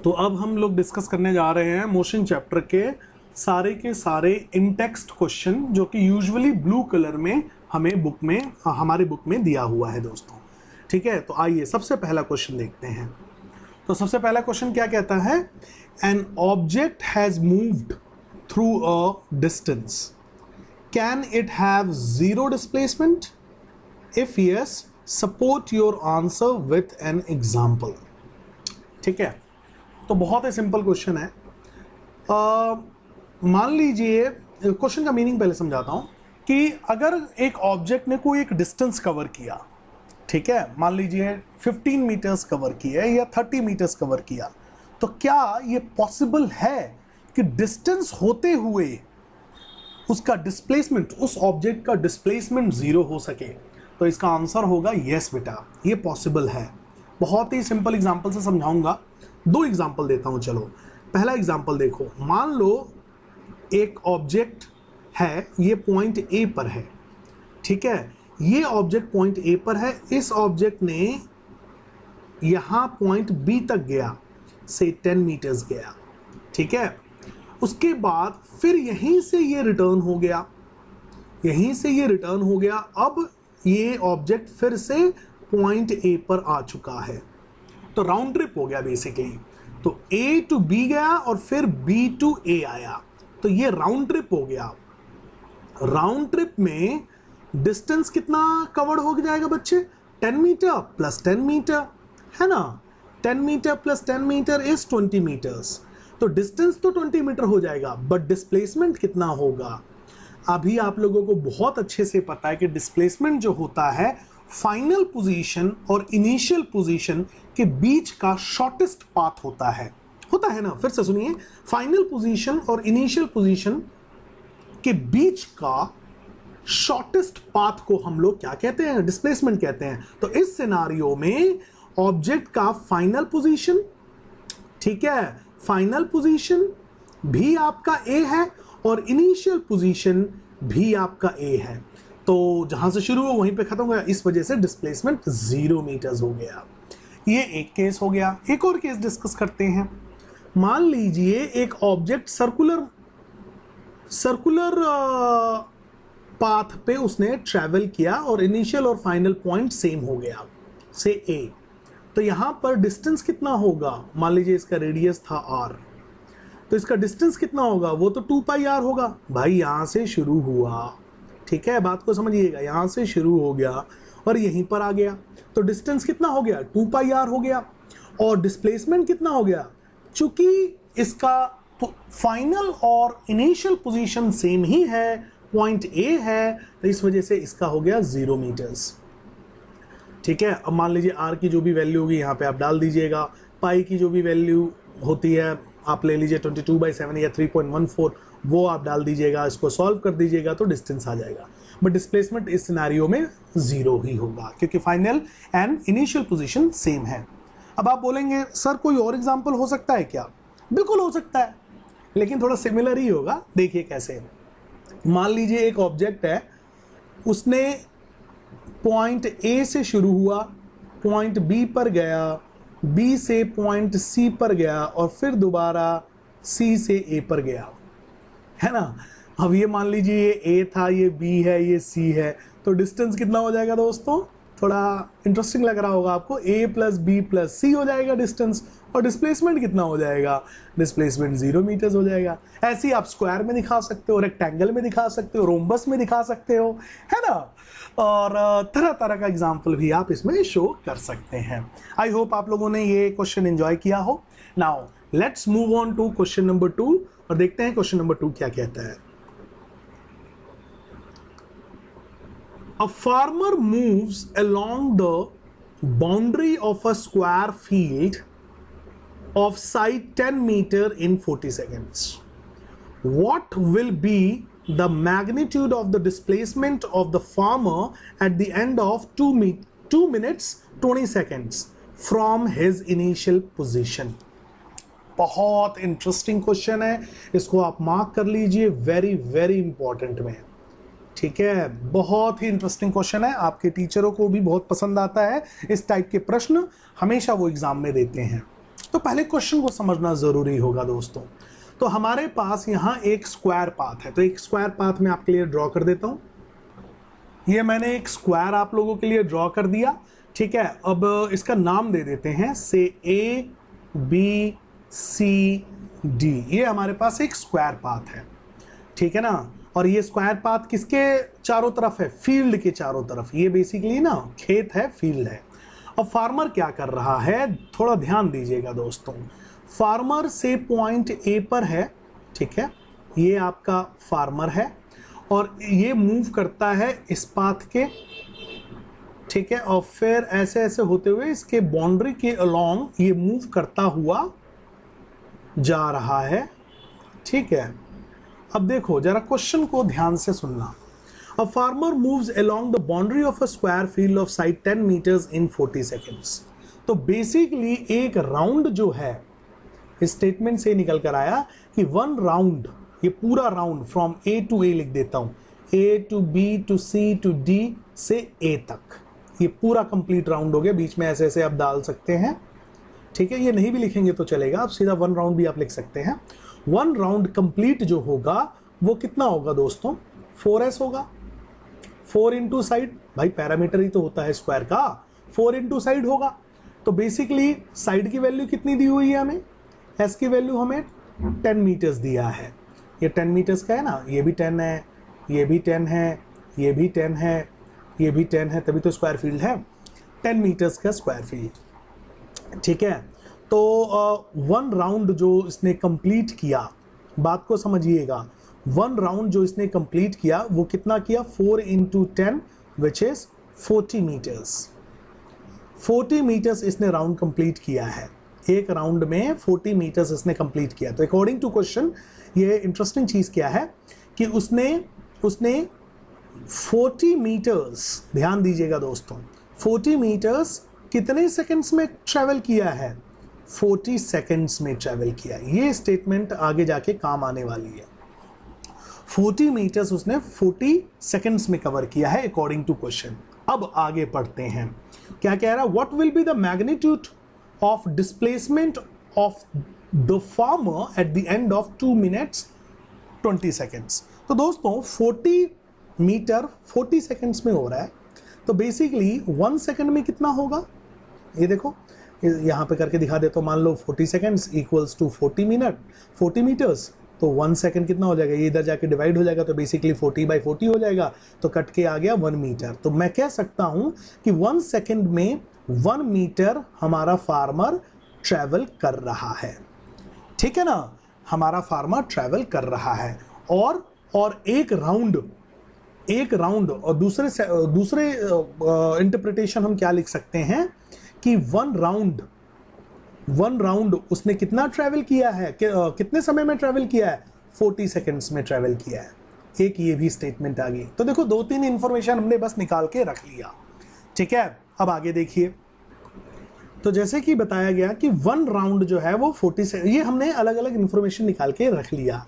तो अब हम लोग डिस्कस करने जा रहे हैं मोशन चैप्टर के सारे इन टेक्स्ट क्वेश्चन जो कि यूजुअली ब्लू कलर में हमारी बुक में दिया हुआ है दोस्तों। ठीक है, तो आइए सबसे पहला क्वेश्चन देखते हैं। तो सबसे पहला क्वेश्चन क्या कहता है, an object has moved through a distance, can it have zero displacement? If yes, support your answer with an example. ठीक है, तो बहुत ही सिंपल क्वेश्चन है। मान लीजिए, क्वेश्चन का मीनिंग पहले समझाता हूं कि अगर एक ऑब्जेक्ट ने कोई एक डिस्टेंस कवर किया, ठीक है, मान लीजिए 15 मीटर्स कवर किया या 30 मीटर्स कवर किया, तो क्या ये पॉसिबल है कि डिस्टेंस होते हुए उसका डिस्प्लेसमेंट, उस ऑब्जेक्ट का डिस्प्लेसमेंट जीरो हो सके? तो इसका आंसर होगा यस बेटा, ये पॉसिबल है। बहुत ही सिंपल एग्जांपल से समझाऊंगा, दो एग्जांपल देता हूं। चलो पहला एग्जांपल देखो, मान लो एक ऑब्जेक्ट है, ये पॉइंट ए पर है, ठीक है, ये ऑब्जेक्ट पॉइंट ए पर है, इस ऑब्जेक्ट ने यहां पॉइंट बी तक गया, से 10 मीटर्स गया, ठीक है, उसके बाद फिर यहीं से ये रिटर्न हो गया, यहीं से ये रिटर्न हो गया। अब ये ऑब्जेक्ट फिर से पॉइंट ए पर आ चुका है, तो राउंड ट्रिप हो गया बेसिकली। तो ए टू बी गया और फिर बी टू ए आया, तो ये राउंड ट्रिप हो गया। राउंड ट्रिप में डिस्टेंस कितना कवर्ड हो जाएगा बच्चे? 10 मीटर प्लस 10 मीटर, है ना, 10 metre plus 10 metre is 20 metres. तो डिस्टेंस तो 20 मीटर हो जाएगा, बट डिस्प्लेसमेंट कितना होगा? अभी आप लोगों को बहुत अच्छे से पता है कि डिस्प्लेसमेंट जो होता है फाइनल पोजीशन और इनिशियल पोजीशन के बीच का शॉर्टेस्ट पाथ होता है ना। फिर से सुनिए, फाइनल पोजीशन और इनिशियल पोजीशन के बीच का शॉर्टेस्ट पाथ को हम लोग क्या कहते हैं? डिस्प्लेसमेंट कहते हैं। तो इस सिनारियो में ऑब्जेक्ट का फाइनल पोजीशन, ठीक है, फाइनल पोजीशन भी आपका ए है और इनिशियल पोजीशन भी आपका ए है, तो जहां से शुरू हो वहीं पे खत्म हो गया, इस वजह से डिस्प्लेसमेंट 0 मीटर्स हो गया। ये एक केस हो गया। एक और केस डिस्कस करते हैं। मान लीजिए एक ऑब्जेक्ट सर्कुलर पाथ पे उसने ट्रैवल किया और इनिशियल और फाइनल पॉइंट सेम हो गया, से ए। तो यहां पर डिस्टेंस कितना होगा? मान लीजिए इसका रेडियस था r, तो इसका डिस्टेंस कितना होगा? वो तो 2 पाई r होगा। भाई यहां से शुरू हुआ, ठीक है, बात को समझिएगा, यहां से शुरू हो गया और यहीं पर आ गया, तो डिस्टेंस कितना हो गया? 2 पाई r हो गया। और डिस्प्लेसमेंट कितना हो गया? चूंकि इसका फाइनल और इनिशियल पोजीशन सेम ही है, पॉइंट ए है, तो इस वजह से इसका हो गया 0 मीटर्स। ठीक है, अब मान लीजिए r की जो भी वैल्यू होगी यहाँ पे आप डाल दीजिएगा, पाई की जो भी वैल्यू होती है आप ले लीजिए 22/7 या 3.14, वो आप डाल दीजिएगा, इसको सॉल्व कर दीजिएगा तो डिस्टेंस आ जाएगा। बट डिस्प्लेसमेंट इस सिनेरियो में 0 ही होगा क्योंकि final and initial position same है। अब आप बोलेंगे सर कोई और एग्जांपल हो सकता है क्या? बिल्कुल हो सकता है, लेकिन थोड़ा सिमिलर ही होगा। देखिए कैसे, मान लीजिए एक ऑब्जेक्ट है, उसने पॉइंट ए से शुरू हुआ, पॉइंट बी पर गया, बी से पॉइंट सी पर गया और फिर दोबारा सी से ए पर गया, है ना। अब ये मान लीजिए ये ए था, ये बी है, ये सी है, तो डिस्टेंस कितना हो जाएगा दोस्तों? थोड़ा इंटरेस्टिंग लग रहा होगा आपको, ए प्लस बी प्लस सी हो जाएगा डिस्टेंस। और डिस्प्लेसमेंट कितना हो जाएगा? डिस्प्लेसमेंट 0 मीटर्स हो जाएगा। ऐसे ही आप स्क्वायर में दिखा सकते हो, रेक्टेंगल में दिखा सकते हो, रोम्बस में दिखा सकते हो, है ना, और तरह तरह का एग्जाम्पल भी आप इसमें शो कर सकते हैं। आई होप आप लोगों ने ये क्वेश्चन एंजॉय किया हो। Now let's move on to question number 2 और देखते हैं क्वेश्चन नंबर 2 क्या कहता है। A farmer moves along the boundary of a square field of side 10 meter in 40 seconds. What will be the magnitude of the displacement of the farmer at the end of 2 minutes 20 seconds from his initial position? बहुत interesting question है, इसको आप mark कर लीजिए, very very important में। ठीक है, बहुत ही इंटरेस्टिंग क्वेश्चन है, आपके टीचरों को भी बहुत पसंद आता है इस टाइप के प्रश्न, हमेशा वो एग्जाम में देते हैं। तो पहले क्वेश्चन को समझना जरूरी होगा दोस्तों। तो हमारे पास यहाँ एक स्क्वायर पाथ है, तो एक स्क्वायर पाथ मैं आपके लिए ड्रॉ कर देता हूँ। ये मैंने एक स्क्वायर आप लोगों के लिए ड्रॉ कर दिया, ठीक है। अब इसका नाम दे देते हैं से ए बी सी डी। ये हमारे पास एक स्क्वायर पाथ है, ठीक है ना। और ये स्क्वायर पाथ किसके चारों तरफ है? फील्ड के चारों तरफ। ये बेसिकली ना खेत है, फील्ड है। अब फार्मर क्या कर रहा है, थोड़ा ध्यान दीजिएगा दोस्तों। फार्मर से पॉइंट ए पर है, ठीक है, ये आपका फार्मर है और ये मूव करता है इस पाथ के, ठीक है। और फिर ऐसे ऐसे होते हुए इसके बाउंड्री के अलोंग ये मूव करता हुआ जा रहा है, ठीक है। अब देखो जरा क्वेश्चन को ध्यान से सुनना। A farmer moves along the boundary of a square field of side 10 meters in 40 seconds. तो बेसिकली एक राउंड जो है, इस स्टेटमेंट से निकल कर आया कि वन राउंड, ये पूरा round from A to A लिख देता हूं, A to B to C to D से ए तक, ये पूरा कंप्लीट राउंड हो गया। बीच में ऐसे ऐसे आप डाल सकते हैं, ठीक है। ये नहीं भी लिखेंगे तो चलेगा, आप सीधा वन राउंड भी आप लिख सकते हैं। वन राउंड कंप्लीट जो होगा वो कितना होगा दोस्तों? 4s होगा। 4 इंटू साइड, भाई पैरामीटर ही तो होता है स्क्वायर का, 4 इंटू साइड होगा। तो बेसिकली साइड की वैल्यू कितनी दी हुई है हमें? एस की वैल्यू हमें 10 मीटर्स दिया है। ये 10 मीटर्स का है ना, ये भी 10 है, ये भी 10 है, ये भी 10 है, ये भी 10 है, तभी तो स्क्वायर फील्ड है। 10 मीटर्स का स्क्वायर फील्ड, ठीक है। तो वन राउंड जो इसने कंप्लीट किया, बात को समझिएगा, वन राउंड जो इसने कंप्लीट किया वो कितना किया? 4 into 10 which is 40 metres. 40 metres इसने राउंड कंप्लीट किया है, एक राउंड में 40 मीटर्स इसने कंप्लीट किया। तो अकॉर्डिंग टू क्वेश्चन ये इंटरेस्टिंग चीज क्या है कि उसने 40 मीटर्स, ध्यान दीजिएगा दोस्तों, 40 मीटर्स कितने सेकंड्स में ट्रेवल किया है? 40 सेकंड्स में ट्रेवल किया। ये स्टेटमेंट आगे जाके काम आने वाली है। 40 मीटर्स उसने 40 सेकंड्स में कवर किया है अकॉर्डिंग टू क्वेश्चन। अब आगे पढ़ते हैं, क्या कह रहा है? What will be the magnitude of displacement of the farmer at the end of 2 minutes 20 seconds. तो दोस्तों 40 मीटर 40 सेकंड्स में हो रहा है, तो बेसिकली 1 सेकंड में कितना होगा? ये देखो, यहाँ पे करके दिखा देता हूँ। मान लो 40 seconds equals to 40 minute 40 metres, तो 1 सेकंड कितना हो जाएगा? ये इधर जाके डिवाइड हो जाएगा, तो बेसिकली 40/40 हो जाएगा, तो कट के आ गया 1 मीटर। तो मैं कह सकता हूँ कि 1 सेकंड में 1 मीटर हमारा फार्मर ट्रैवल कर रहा है, ठीक है ना। हमारा फार्मर ट्रैवल कर रहा है और एक राउंड और दूसरे इंटरप्रिटेशन हम क्या लिख सकते हैं कि वन राउंड उसने कितना ट्रैवल किया है, कितने समय में ट्रैवल किया है? 40 सेकंड्स में ट्रैवल किया है। एक ये भी स्टेटमेंट आ गई। तो देखो 2-3 इंफॉर्मेशन हमने बस निकाल के रख लिया, ठीक है। अब आगे देखिए, तो जैसे कि बताया गया कि वन राउंड जो है वो 40 से, ये हमने अलग अलग इंफॉर्मेशन निकाल के रख लिया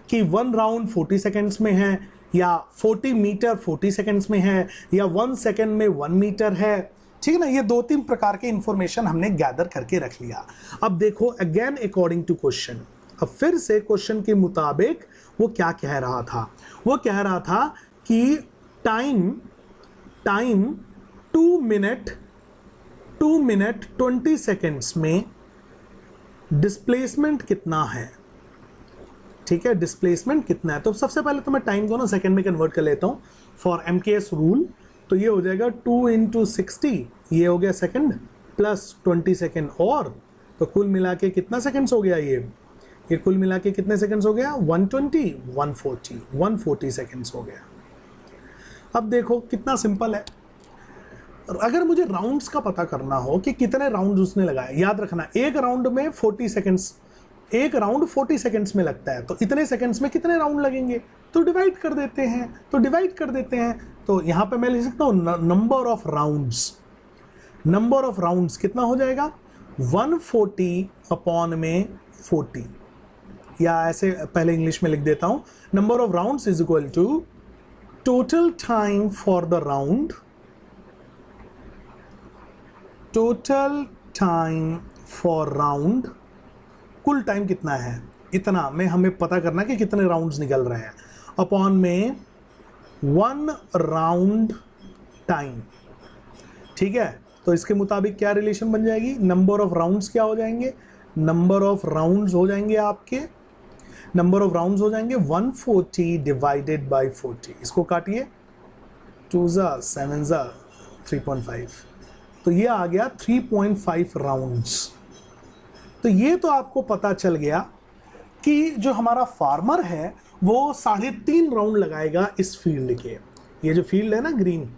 कि वन राउंड 40 सेकंड्स में है, या 40 मीटर 40 सेकंड्स में है, या 1 सेकंड में 1 मीटर है, ठीक है ना। ये 2-3 प्रकार के इंफॉर्मेशन हमने गैदर करके रख लिया। अब देखो अगेन अकॉर्डिंग टू क्वेश्चन, अब फिर से क्वेश्चन के मुताबिक वो क्या कह रहा था? वो कह रहा था कि टाइम 2 मिनट 20 सेकंड्स में डिस्प्लेसमेंट कितना है, ठीक है। डिस्प्लेसमेंट कितना है? तो सबसे पहले तो मैं टाइम को ना सेकंड में कन्वर्ट कर लेता हूं फॉर MKS रूल। तो ये हो जाएगा 2 इंटू 60, ये हो गया सेकंड, प्लस 20 सेकंड, और तो कुल मिला के कितना सेकंड्स हो गया? ये कुल मिला के कितने सेकंड्स हो गया? 140 सेकंड्स हो गया। अब देखो कितना सिंपल है। अगर मुझे राउंड्स का पता करना हो कि कितने राउंड उसने लगाए, याद रखना एक राउंड में 40 सेकंड्स, एक राउंड 40 सेकंड्स में लगता है, तो इतने सेकंड्स में कितने राउंड लगेंगे? तो डिवाइड कर देते हैं। तो यहां पे मैं लिख सकता हूं नंबर ऑफ राउंड्स कितना हो जाएगा? 140 अपॉन में 40, या ऐसे पहले इंग्लिश में लिख देता हूं, number of rounds is equal to total time for the round, total time for round कुल टाइम कितना है, इतना में हमें पता करना कि कितने राउंड्स निकल रहे हैं, अपॉन में 1 राउंड टाइम। ठीक है, तो इसके मुताबिक क्या रिलेशन बन जाएगी, नंबर ऑफ राउंड्स क्या हो जाएंगे, नंबर ऑफ राउंड्स हो जाएंगे आपके, नंबर ऑफ राउंड्स हो जाएंगे 140 डिवाइडेड बाय 40। इसको काटिए, 2 ज़ा 7 ज़ा 3.5, तो ये आ गया 3.5 राउंड्स। तो ये तो आपको पता चल गया कि जो हमारा फार्मर है वो 3.5 राउंड लगाएगा इस फील्ड के। ये जो फील्ड है ना ग्रीन,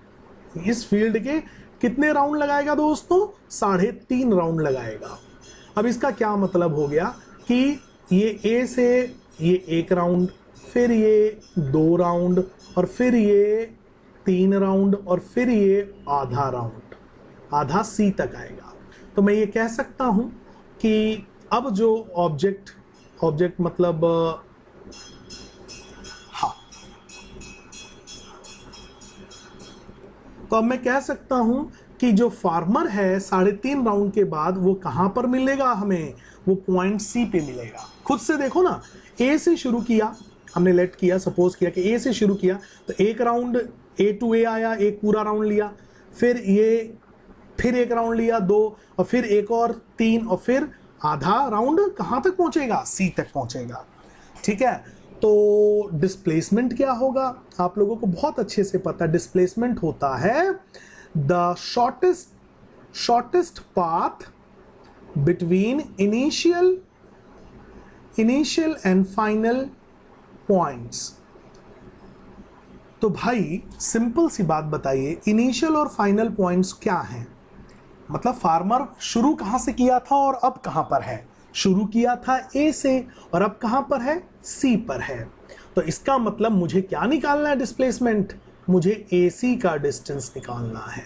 इस फील्ड के कितने राउंड लगाएगा दोस्तों, 3.5 राउंड लगाएगा। अब इसका क्या मतलब हो गया कि ये ए से ये 1 राउंड, फिर ये 2 राउंड, और फिर ये 3 राउंड, और फिर ये आधा राउंड, आधा सी तक आएगा। तो मैं ये कह सकता हूं कि अब जो ऑब्जेक्ट मतलब हाँ, तो अब मैं कह सकता हूं कि जो फार्मर है 3.5 राउंड के बाद वो कहां पर मिलेगा हमें, वो पॉइंट सी पे मिलेगा। खुद से देखो ना, ए से शुरू किया हमने, लेट किया, सपोज किया कि ए से शुरू किया, तो 1 राउंड ए टू ए आया, एक पूरा राउंड लिया, फिर ये फिर 1 राउंड लिया, 2, और फिर एक और 3, और फिर आधा राउंड कहां तक पहुंचेगा, सी तक पहुंचेगा। ठीक है, तो डिस्प्लेसमेंट क्या होगा, आप लोगों को बहुत अच्छे से पता है, डिस्प्लेसमेंट होता है the shortest path between initial and final points. तो भाई सिंपल सी बात बताइए, इनिशियल और फाइनल पॉइंट्स क्या हैं, मतलब फार्मर शुरू कहां से किया था और अब कहां पर है, शुरू किया था ए से और अब कहां पर है, सी पर है। तो इसका मतलब मुझे क्या निकालना है, डिस्प्लेसमेंट, मुझे AC का डिस्टेंस निकालना है।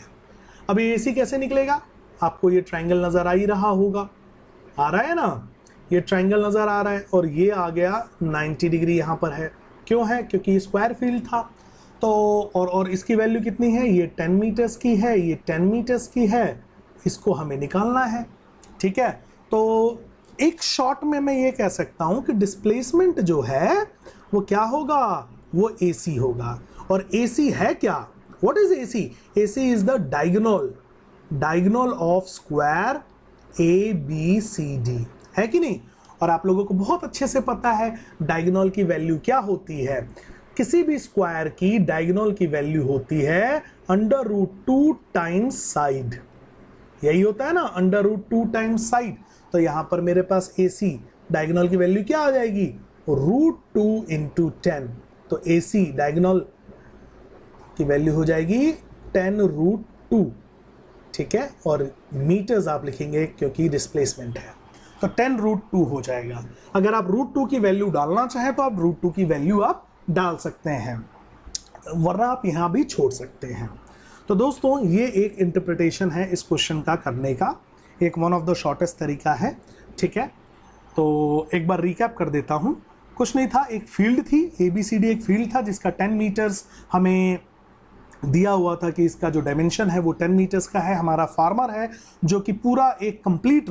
अब AC कैसे निकलेगा, आपको ये ट्रायंगल नजर आ ही रहा होगा, आ रहा है ना, ये ट्रायंगल नजर आ रहा है, और ये आ गया 90 डिग्री यहाँ पर है। क्यों है, क्योंकि ये स्क्वायर फील्ड था। तो और इसकी वैल्यू कितनी है, ये 10 मीटर्स की है, ये 10 मीटर्स की है, इसको हमें निकालना है। ठीक है, तो एक शॉर्ट में मैं ये कह सकता हूं कि डिस्प्लेसमेंट जो है वो क्या होगा, वो AC होगा। और AC है क्या, what is AC? AC is the diagonal of square ABCD, है कि नहीं। और आप लोगों को बहुत अच्छे से पता है डायगोनल की वैल्यू क्या होती है, किसी भी स्क्वायर की डायगोनल की वैल्यू होती है √2 टाइम्स साइड, यही होता है ना, √2 टाइम्स साइड। तो यहां पर मेरे पास AC डायगोनल की वैल्यू क्या आ जाएगी, √2 × 10। तो AC डायगोनल की वैल्यू हो जाएगी 10√2। ठीक है, और मीटर्स आप लिखेंगे क्योंकि डिस्प्लेसमेंट है, तो 10√2 हो जाएगा। अगर आप √2 की वैल्यू डालना चाहें तो आप √2 की वैल्यू आप डाल सकते हैं, वरना आप यहां भी छोड़ सकते हैं। तो दोस्तों ये एक इंटरप्रिटेशन है इस क्वेश्चन का करने का, एक वन ऑफ द शॉर्टेस्ट तरीका है। ठीक है, तो एक बार रिकैप कर देता हूं, कुछ नहीं था, एक फील्ड थी ABCD, एक फील्ड था जिसका 10 मीटर्स हमें दिया हुआ था कि इसका जो डायमेंशन है वो 10 मीटर्स का है। हमारा फार्मर है जो कि पूरा एक कंप्लीट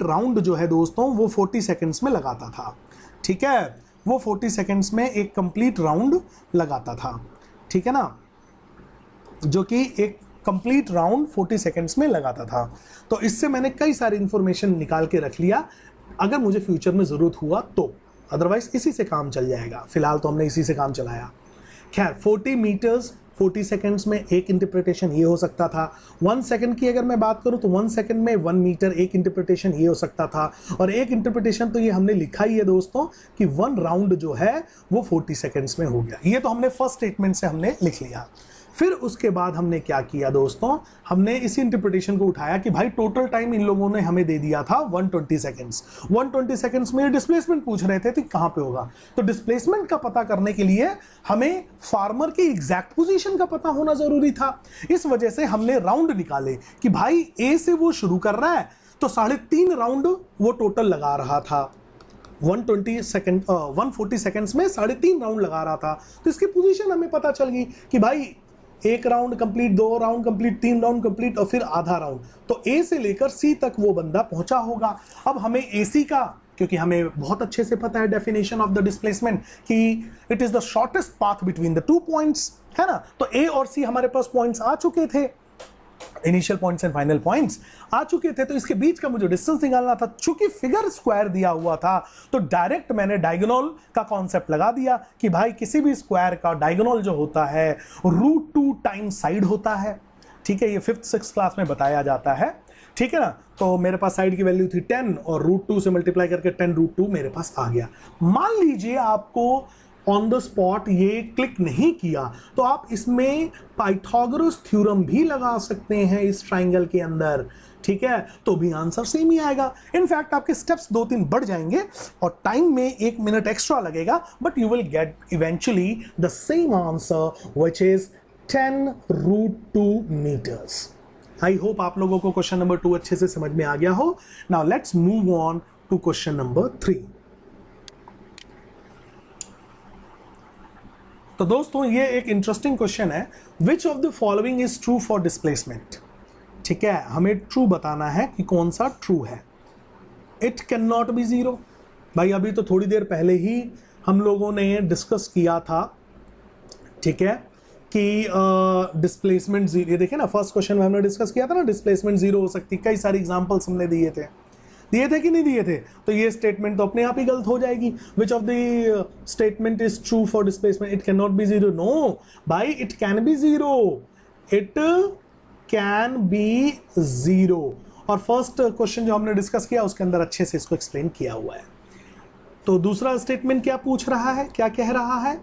राउंड जो है दोस्तों वो 40 सेकंड्स में लगाता था। ठीक है, वो 40 सेकंड्स में एक कंप्लीट राउंड लगाता था। ठीक है ना, जो कि एक कंप्लीट राउंड 40 सेकंड्स में लगाता था। तो इससे मैंने कई सारी इंफॉर्मेशन निकाल के रख लिया, अगर मुझे फ्यूचर में ज़रूरत हुआ तो, अदरवाइज इसी से काम चल जाएगा। फिलहाल तो हमने इसी से काम चलाया। खैर 40 मीटर्स 40 सेकंड्स में एक इंटरप्रिटेशन ये हो सकता था। 1 सेकंड की अगर मैं बात करूं तो 1 सेकंड में 1 मीटर एक इंटरप्रिटेशन ये हो सकता था। और एक इंटरप्रिटेशन तो ये हमने लिखा ही है दोस्तों कि 1 राउंड जो है वो 40 सेकंड्स में हो गया। ये तो हमने फर्स्ट स्टेटमेंट से हमने लिख लिया। फिर उसके बाद हमने क्या किया दोस्तों, हमने इसी इंटरप्रिटेशन को उठाया कि भाई टोटल टाइम इन लोगों ने हमें दे दिया था 120 सेकंड्स। 120 सेकंड्स में डिस्प्लेसमेंट पूछ रहे थे तो कहां पे होगा, तो डिस्प्लेसमेंट का पता करने के लिए हमें फार्मर की एग्जैक्ट पोजीशन का पता होना जरूरी था। इस वजह से हमने राउंड निकाले कि भाई ए से वो शुरू कर रहा है तो 3.5 राउंड वो टोटल लगा रहा था। 140 सेकंड्स में 3.5 राउंड लगा रहा था। तो इसकी पोजीशन हमें पता चल गई कि भाई एक round complete, 2 round complete, 3 round complete और फिर आधा राउंड, तो ए से लेकर सी तक वो बंदा पहुंचा होगा। अब हमें एसी का, क्योंकि हमें बहुत अच्छे से पता है डेफिनेशन ऑफ द डिस्प्लेसमेंट कि it is the shortest path between the 2 points, है ना, तो ए और सी हमारे पास पॉइंट्स आ चुके थे, initial points and final points आ चुके थे, तो इसके बीच का मुझे डिस्टेंस निकालना था। चूंकि फिगर स्क्वायर दिया हुआ था तो डायरेक्ट मैंने डायगोनल का कॉन्सेप्ट लगा दिया कि भाई किसी भी स्क्वायर का डायगोनल जो होता है √2 टाइम्स साइड होता है, ठीक है, ये 5th 6th क्लास में बताया जाता है, ठीक है ना। तो मेरे पास साइड की वैल्यू थी 10 और √2 से मल्टीप्लाई करके 10√2 मेरे पास आ गया। मान लीजिए आपको ऑन द स्पॉट ये क्लिक नहीं किया तो आप इसमें पाइथागोरस थ्योरम भी लगा सकते हैं इस ट्राइंगल के अंदर, ठीक है, तो भी आंसर सेम ही आएगा। इनफैक्ट आपके स्टेप्स 2-3 बढ़ जाएंगे और टाइम में 1 मिनट एक्स्ट्रा लगेगा, but you will get eventually the same answer which is 10√2 metres. I hope आप लोगों को क्वेश्चन नंबर 2 अच्छे से समझ में आ गया हो। Now let's move on to question number 3। तो दोस्तों ये एक इंटरेस्टिंग क्वेश्चन है, which of the following is true for displacement, ठीक है, हमें ट्रू बताना है कि कौन सा ट्रू है। It can not be zero, भाई अभी तो थोड़ी देर पहले ही हम लोगों ने डिस्कस किया था, ठीक है, कि डिस्प्लेसमेंट जीरो, ये देखिए ना फर्स्ट क्वेश्चन में हमने डिस्कस किया था ना, डिस्प्लेसमेंट जीरो हो सकती, कई सारी एग्जांपल्स हमने दिए थे कि नहीं दिए थे, तो ये स्टेटमेंट तो अपने आप ही गलत हो जाएगी। Which of the statement is true for displacement, it can not be zero, no भाई it can be zero, it can be zero. और फर्स्ट क्वेश्चन जो हमने डिस्कस किया उसके अंदर अच्छे से इसको एक्सप्लेन किया हुआ है। तो दूसरा स्टेटमेंट क्या पूछ रहा है, क्या कह रहा है,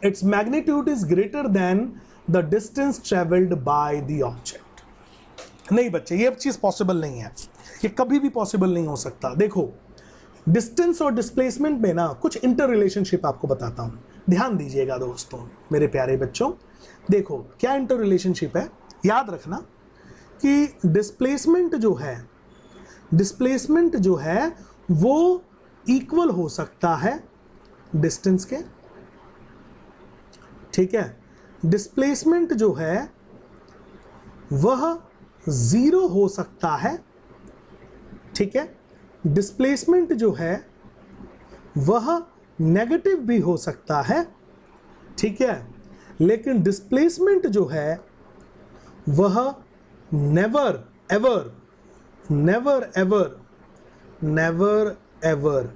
its magnitude is greater than the distance travelled by the object. नहीं बच्चे, ये चीज पॉसिबल नहीं है, ये कभी भी पॉसिबल नहीं हो सकता। देखो डिस्टेंस और डिस्प्लेसमेंट में ना कुछ इंटर रिलेशनशिप आपको बताता हूं, ध्यान दीजिएगा दोस्तों मेरे प्यारे बच्चों। देखो क्या इंटर रिलेशनशिप है, याद रखना कि डिस्प्लेसमेंट जो है वो इक्वल हो सकता है डिस्टेंस के, ठीक है, डिस्प्लेसमेंट जो है वह 0 हो सकता है, ठीक है, डिस्प्लेसमेंट जो है वह नेगेटिव भी हो सकता है, ठीक है, लेकिन डिस्प्लेसमेंट जो है वह नेवर एवर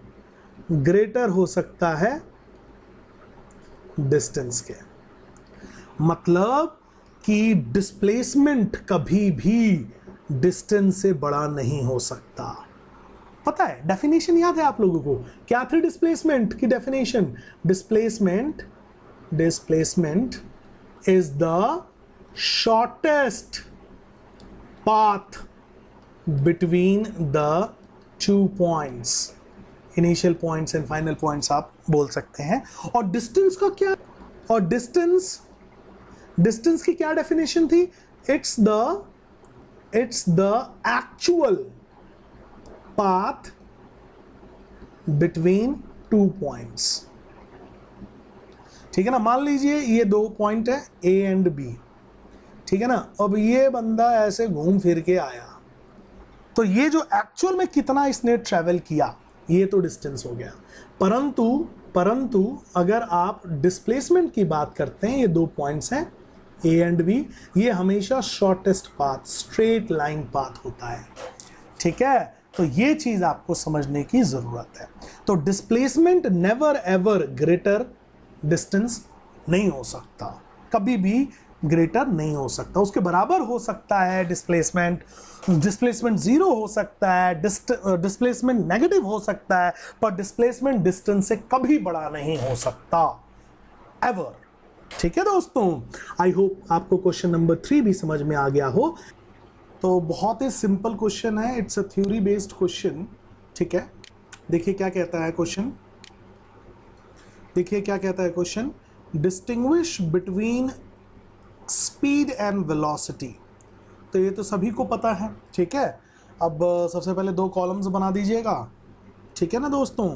ग्रेटर हो सकता है डिस्टेंस के। मतलब कि डिस्प्लेसमेंट कभी भी डिस्टेंस से बड़ा नहीं हो सकता। पता है डेफिनेशन याद है आप लोगों को, क्या थी डिस्प्लेसमेंट की definition, displacement is the shortest path between the 2 points, initial points and final points आप बोल सकते हैं। और डिस्टेंस का क्या, और डिस्टेंस की क्या डेफिनेशन थी, it's the actual path between 2 points, ठीक है ना। मान लीजिए ये 2 पॉइंट है ए एंड बी, ठीक है ना, अब ये बंदा ऐसे घूम फिर के आया, तो ये जो एक्चुअल में कितना इसने ट्रेवल किया ये तो डिस्टेंस हो गया। परंतु अगर आप डिस्प्लेसमेंट की बात करते हैं, ये 2 पॉइंट्स हैं ए एंड बी, ये हमेशा shortest path, straight line path होता है, ठीक है, तो ये चीज आपको समझने की जरूरत है। तो displacement never ever greater distance नहीं हो सकता, कभी भी ग्रेटर नहीं हो सकता, उसके बराबर हो सकता है डिस्प्लेसमेंट 0 हो सकता है, डिस्प्लेसमेंट नेगेटिव हो सकता है, पर डिस्प्लेसमेंट डिस्टेंस से कभी बड़ा नहीं हो सकता एवर, ठीक है दोस्तों। आई होप आपको क्वेश्चन नंबर 3 भी समझ में आ गया हो। तो बहुत ही सिंपल क्वेश्चन है, it's a theory based question, ठीक है। देखिए क्या कहता है question, distinguish between speed and velocity. तो ये तो सभी को पता है, ठीक है। अब सबसे पहले 2 कॉलम्स बना दीजिएगा, ठीक है ना दोस्तों,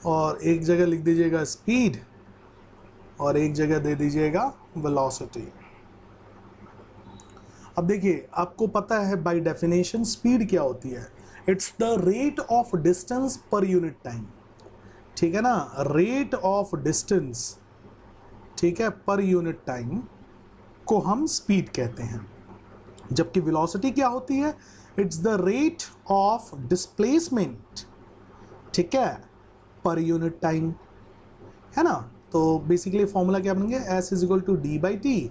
और एक जगह लिख दीजिएगा स्पीड और एक जगह दे दीजिएगा वेलोसिटी, अब देखिए, आपको पता है बाय डेफिनेशन स्पीड क्या होती है, it's the rate of distance पर यूनिट टाइम, ठीक है ना, रेट ऑफ डिस्टेंस, ठीक है, पर यूनिट टाइम को हम स्पीड कहते हैं। जबकि वेलोसिटी क्या होती है, it's the rate of displacement, ठीक है, पर यूनिट टाइम, है ना। तो बेसिकली फॉर्मूला क्या बनेंगे, S is equal to D by T,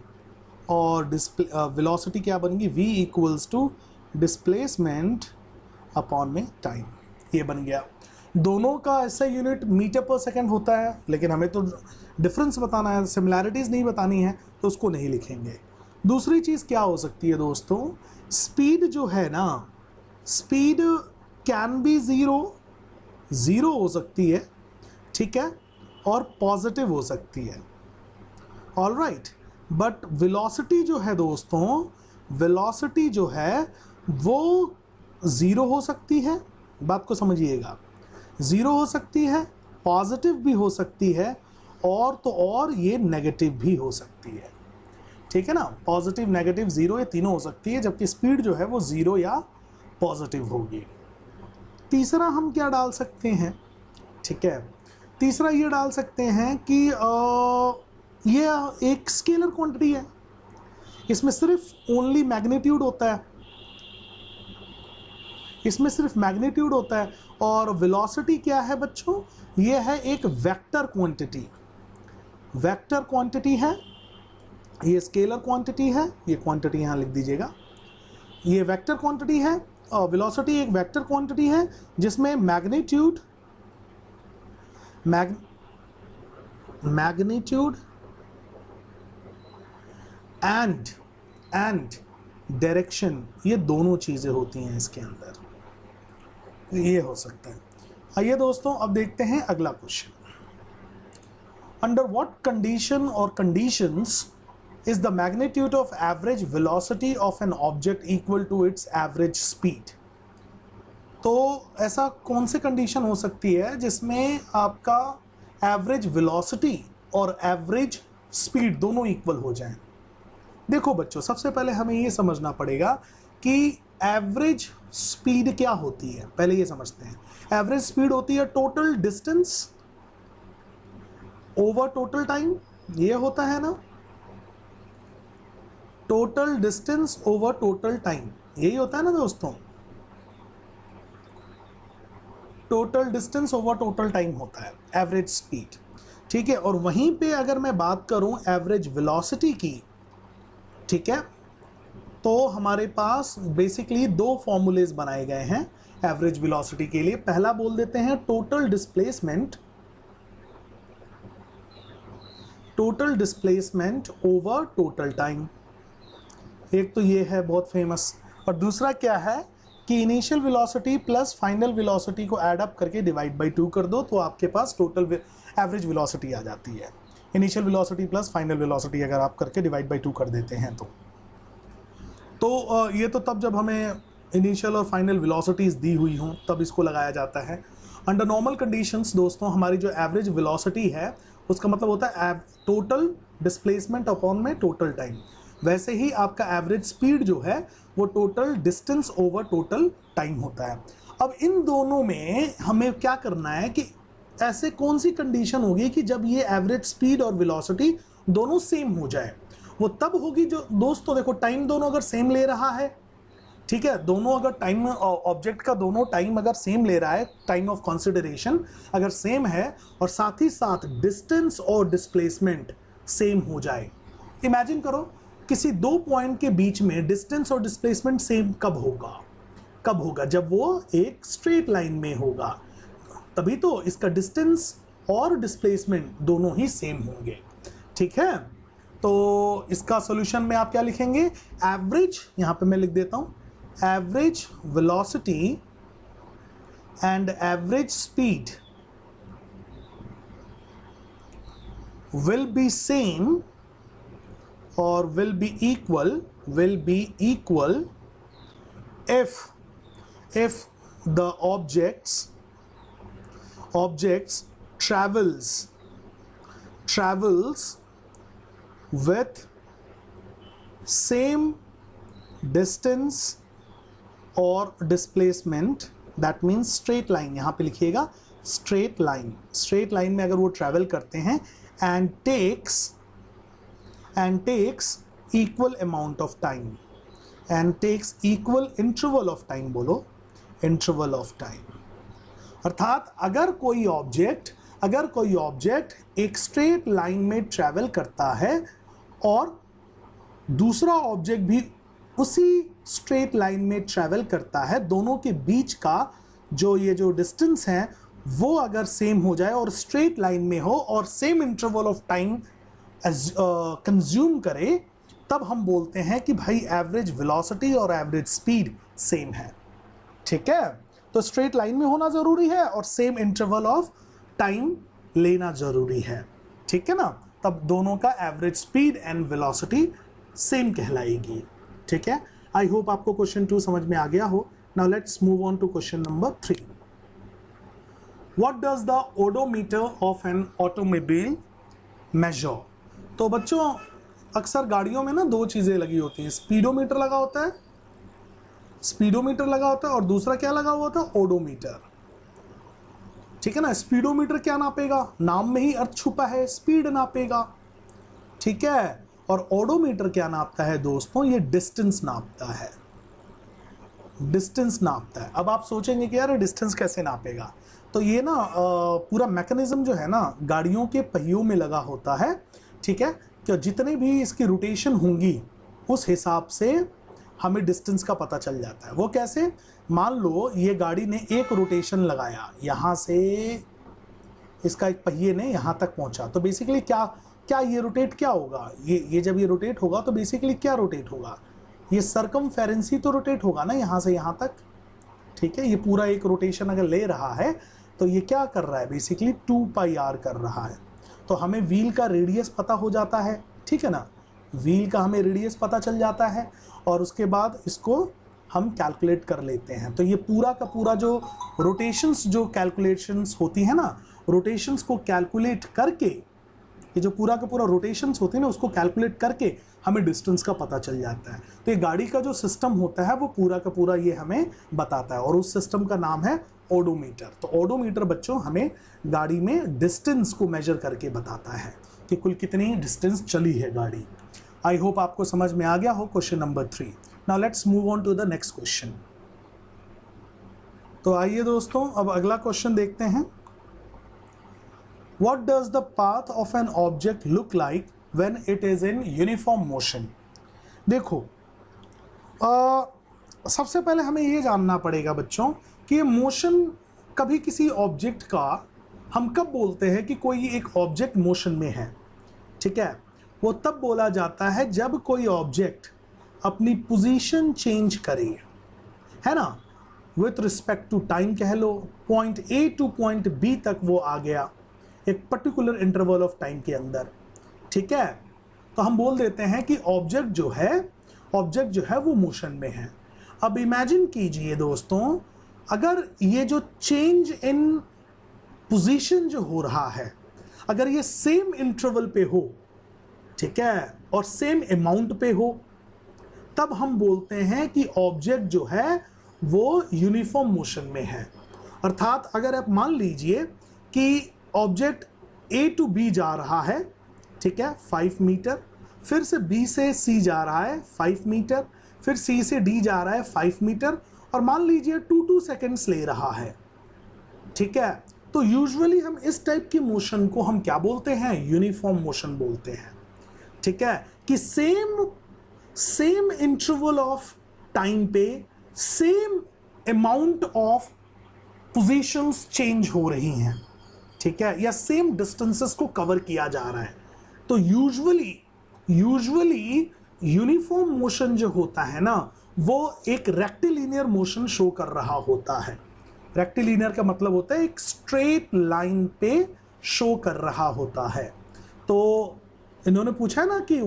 और वेलोसिटी क्या बनेगी, v equals to displacement upon में टाइम, ये बन गया। दोनों का ऐसा यूनिट मीटर पर सेकंड होता है, लेकिन हमें तो डिफरेंस बताना है, सिमिलैरिटीज़ नहीं बतानी है, तो उसको नहीं लिखेंगे। दूसरी चीज़ क्या हो सकती है दोस्तों, स्पीड जो है ना, स्पीड कैन बी ज़ीरो हो सकती है, ठीक है, और पॉजिटिव हो सकती है, ऑल राइट। बट वेलोसिटी जो है दोस्तों, वेलोसिटी जो है वो ज़ीरो हो सकती है, बात को समझिएगा, ज़ीरो हो सकती है, पॉजिटिव भी हो सकती है, और तो और ये नेगेटिव भी हो सकती है, ठीक है ना। पॉजिटिव, नेगेटिव, ज़ीरो, ये तीनों हो सकती है, जबकि स्पीड जो है वो ज़ीरो या पॉजिटिव होगी। तीसरा हम क्या डाल सकते हैं, ठीक है, तीसरा ये डाल सकते हैं कि ये एक स्केलर क्वांटिटी है, इसमें सिर्फ ओनली मैग्नीट्यूड होता है, इसमें सिर्फ मैग्नीट्यूड होता है। और वेलोसिटी क्या है बच्चों, ये है एक वेक्टर क्वांटिटी, वेक्टर क्वांटिटी है, ये स्केलर क्वांटिटी है, ये क्वांटिटी यहाँ लिख दीजिएगा, ये वेक्टर क्वांटिटी है, और वेलोसिटी एक वेक्टर क्वांटिटी है जिसमें मैग्नीट्यूड एंड डायरेक्शन, ये दोनों चीज़ें होती हैं इसके अंदर, ये हो सकता है। आइए दोस्तों अब देखते हैं अगला क्वेश्चन। अंडर व्हाट कंडीशन और conditions is the magnitude of average velocity of an object equal to its average speed. तो ऐसा कौन सी कंडीशन हो सकती है जिसमें आपका एवरेज वेलोसिटी और एवरेज स्पीड दोनों इक्वल हो जाएं। देखो बच्चों, सबसे पहले हमें ये समझना पड़ेगा कि एवरेज स्पीड क्या होती है, पहले ये समझते हैं। एवरेज स्पीड होती है total distance over total time, ये होता है ना, total distance over total time, यही होता है ना दोस्तों, total distance over total time होता है एवरेज स्पीड, ठीक है। और वहीं पे अगर मैं बात करूं एवरेज वेलोसिटी की, ठीक है, तो हमारे पास बेसिकली दो फॉर्मूलेज बनाए गए हैं एवरेज वेलोसिटी के लिए। पहला बोल देते हैं total displacement, total displacement over total time, एक तो ये है बहुत फेमस, और दूसरा क्या है कि initial velocity plus final velocity को ऐड अप करके डिवाइड बाय 2 कर दो, तो आपके पास टोटल एवरेज वेलोसिटी आ जाती है। Initial velocity plus final velocity अगर आप करके डिवाइड बाय 2 कर देते हैं तो ये तो तब जब हमें इनिशियल और फाइनल वेलोसिटीज़ दी हुई हों तब इसको लगाया जाता है। अंडर नॉर्मल कंडीशंस दोस्तों, हमारी जो एवरेज वेलोसिटी है उसका मतलब होता है टोटल डिस्प्लेसमेंट अपॉन में टोटल टाइम। वैसे ही आपका एवरेज स्पीड जो है वो total distance over total time होता है। अब इन दोनों में हमें क्या करना है कि ऐसे कौन सी कंडीशन होगी कि जब ये एवरेज स्पीड और वेलोसिटी दोनों सेम हो जाए। वो तब होगी जो दोस्तों, देखो टाइम दोनों अगर सेम ले रहा है, ठीक है, दोनों अगर टाइम ऑब्जेक्ट का दोनों टाइम अगर सेम ले रहा है, टाइम ऑफ कंसिडरेशन अगर सेम है, और साथ ही साथ डिस्टेंस और डिस्प्लेसमेंट सेम हो जाए। इमेजिन करो किसी दो पॉइंट के बीच में डिस्टेंस और डिस्प्लेसमेंट सेम कब होगा, कब होगा, जब वो एक स्ट्रेट लाइन में होगा, तभी तो इसका डिस्टेंस और डिस्प्लेसमेंट दोनों ही सेम होंगे, ठीक है। तो इसका सॉल्यूशन में आप क्या लिखेंगे, एवरेज, यहां पे मैं लिख देता हूं, average velocity and average speed will be same or will be equal if the objects travels with same distance और displacement, that means straight line, यहाँ पे लिखिएगा स्ट्रेट लाइन, स्ट्रेट लाइन में अगर वो ट्रैवल करते हैं and takes equal amount of time, and takes equal interval of time, बोलो इंटरवल ऑफ टाइम। अर्थात अगर कोई ऑब्जेक्ट एक स्ट्रेट लाइन में ट्रैवल करता है और दूसरा ऑब्जेक्ट भी उसी स्ट्रेट लाइन में ट्रैवल करता है, दोनों के बीच का जो डिस्टेंस है वो अगर सेम हो जाए और स्ट्रेट लाइन में हो और same interval of time consume करे, तब हम बोलते हैं कि भाई एवरेज वेलोसिटी और एवरेज स्पीड सेम है। ठीक है, तो स्ट्रेट लाइन में होना जरूरी है और सेम इंटरवल ऑफ टाइम लेना जरूरी है। ठीक है ना, तब दोनों का average speed and velocity same कहलाएगी। ठीक है, आई होप आपको क्वेश्चन 2 समझ में आ गया हो। Now let's move on to question number 3। What does the odometer of an automobile measure? तो बच्चों अक्सर गाड़ियों में ना 2 चीजें लगी होती हैं, स्पीडोमीटर लगा होता है और दूसरा क्या लगा हुआ था, ओडोमीटर। ठीक है ना, स्पीडोमीटर क्या नापेगा, नाम में ही अर्थ छुपा है, स्पीड नापेगा। ठीक है, और ओडोमीटर क्या नापता है दोस्तों, ये डिस्टेंस नापता है, डिस्टेंस नापता है। अब आप सोचेंगे कि यार डिस्टेंस कैसे नापेगा, तो ये ना पूरा मैकेनिज्म जो है ना गाड़ियों के पहियों में लगा होता है। ठीक है, कि जितने भी इसकी रोटेशन होंगी उस हिसाब से हमें डिस्टेंस का पता चल जाता है। वो कैसे, मान लो ये गाड़ी ने एक रोटेशन लगाया, यहाँ से इसका एक पहिए ने यहाँ तक पहुँचा, तो बेसिकली क्या ये रोटेट क्या होगा, ये जब ये रोटेट होगा तो बेसिकली क्या रोटेट होगा, ये सरकमफेरेंस ही तो रोटेट होगा ना यहाँ से यहाँ तक। ठीक है, ये पूरा एक रोटेशन अगर ले रहा है तो ये क्या कर रहा है, बेसिकली 2πr कर रहा है। तो हमें व्हील का रेडियस पता हो जाता है। ठीक है ना, व्हील का हमें रेडियस पता चल जाता है और उसके बाद इसको हम कैलकुलेट कर लेते हैं। तो ये पूरा का पूरा जो रोटेशंस जो कैलकुलेशंस होती है ना, रोटेशंस को कैलकुलेट करके, ये जो पूरा का पूरा रोटेशंस होते हैं ना उसको कैलकुलेट करके हमें डिस्टेंस का पता चल जाता है। तो ये गाड़ी का जो सिस्टम होता है वो पूरा का पूरा ये हमें बताता है और उस सिस्टम का नाम है ओडोमीटर। तो ओडोमीटर बच्चों हमें गाड़ी में डिस्टेंस को मेजर करके बताता है कि कुल कितनी डिस्टेंस चली है गाड़ी। आई होप आपको समझ में आ गया हो question number 3। Now let's move on to the next question. तो आइए दोस्तों अब अगला क्वेश्चन देखते हैं। What does the path of an object look like when it is in uniform motion? देखो सबसे पहले हमें ये जानना पड़ेगा बच्चों कि ये मोशन कभी किसी ऑब्जेक्ट का हम कब बोलते हैं कि कोई एक ऑब्जेक्ट मोशन में है। ठीक है, वो तब बोला जाता है जब कोई ऑब्जेक्ट अपनी पोजीशन चेंज करे, है ना, विथ रिस्पेक्ट टू टाइम कह लो, point A to point B तक वो आ गया एक पर्टिकुलर इंटरवल ऑफ टाइम के अंदर। ठीक है, तो हम बोल देते हैं कि ऑब्जेक्ट जो है वो मोशन में है। अब इमेजिन कीजिए दोस्तों, अगर ये जो चेंज इन पोजीशन जो हो रहा है अगर ये सेम इंटरवल पे हो, ठीक है, और सेम अमाउंट पे हो, तब हम बोलते हैं कि ऑब्जेक्ट जो है वो यूनिफॉर्म मोशन में है। अर्थात अगर आप मान लीजिए कि ऑब्जेक्ट ए टू बी जा रहा है, ठीक है, 5 मीटर, फिर से बी से सी जा रहा है 5 मीटर, फिर सी से डी जा रहा है 5 मीटर, और मान लीजिए 2 सेकेंड्स ले रहा है। ठीक है, तो यूजुअली हम इस टाइप की मोशन को हम क्या बोलते हैं, यूनिफॉर्म मोशन बोलते हैं। ठीक है, कि सेम इंटरवल ऑफ टाइम पे same amount of positions change हो रही हैं। ठीक है, या सेम डिस्टेंसेस को कवर किया जा रहा है। तो यूजुअली यूनिफॉर्म मोशन जो होता है ना वो एक रेक्टिलिनियर मोशन शो कर रहा होता है। रेक्टिलिनियर का मतलब होता है एक स्ट्रेट लाइन पे शो कर रहा होता है। तो इन्होंने पूछा है ना कि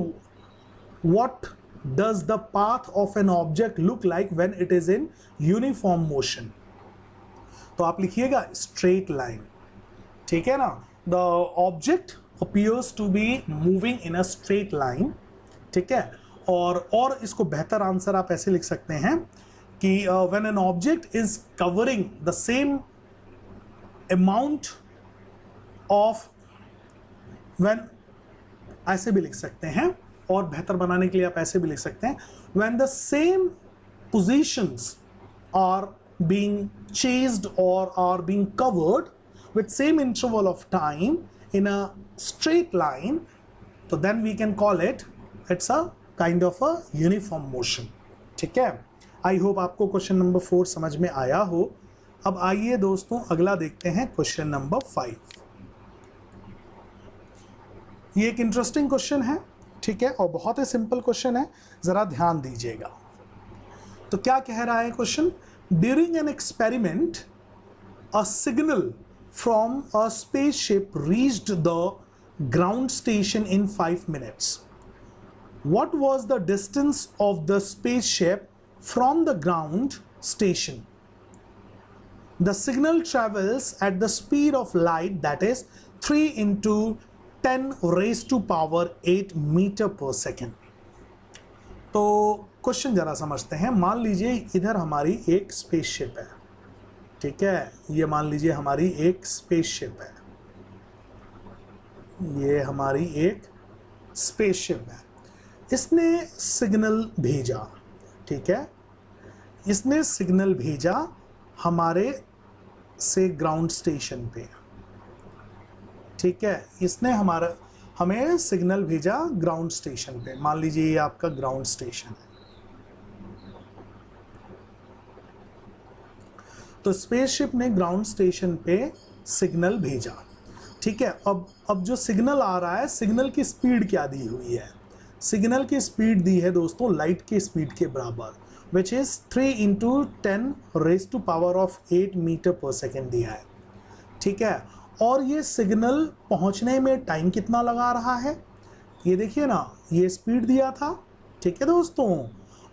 what does the path of an object look like when it is in uniform motion, तो आप लिखिएगा स्ट्रेट लाइन। ठीक है ना, the object appears to be moving in a straight line, ठीक है, और इसको बेहतर आंसर आप ऐसे लिख सकते हैं कि when an object is covering the same amount of, when, ऐसे भी लिख सकते हैं, और बेहतर बनाने के लिए आप ऐसे भी लिख सकते हैं, when the same positions are being chased or are being covered with same interval of time in a straight line, so then we can call it's a kind of a uniform motion. ठीक है, I hope आपको question number 4 समझ में आया हो। अब आइए दोस्तों अगला देखते हैं, क्वेश्चन नंबर 5। ये एक इंटरेस्टिंग क्वेश्चन है, ठीक है, और बहुत ही सिंपल क्वेश्चन है, जरा ध्यान दीजिएगा। तो क्या कह रहा है question? During an experiment, a signal from a spaceship reached the ground station in 5 minutes. What was the distance of the spaceship from the ground station? The signal travels at the speed of light, that is 3 into 10 raised to power 8 meter per second. तो question जरा समझते हैं। मान लीजिए इधर हमारी एक spaceship है, ठीक है, ये मान लीजिए हमारी एक स्पेसशिप है, ये हमारी एक स्पेसशिप है। इसने सिग्नल भेजा, ठीक है, इसने सिग्नल भेजा हमारे से ग्राउंड स्टेशन पे, ठीक है, इसने हमें सिग्नल भेजा ग्राउंड स्टेशन पे। मान लीजिए ये आपका ग्राउंड स्टेशन है। तो स्पेसशिप ने ग्राउंड स्टेशन पे सिग्नल भेजा, ठीक है। अब जो सिग्नल आ रहा है, सिग्नल की स्पीड क्या दी हुई है? सिग्नल की स्पीड दी है दोस्तों लाइट की स्पीड के बराबर, which is 3 into 10 raised to power of 8 metre per second दिया है, ठीक है। और ये सिग्नल पहुंचने में टाइम कितना लगा रहा है? ये देखिए ना, ये स्पीड दिया था, ठीक है दोस्तों,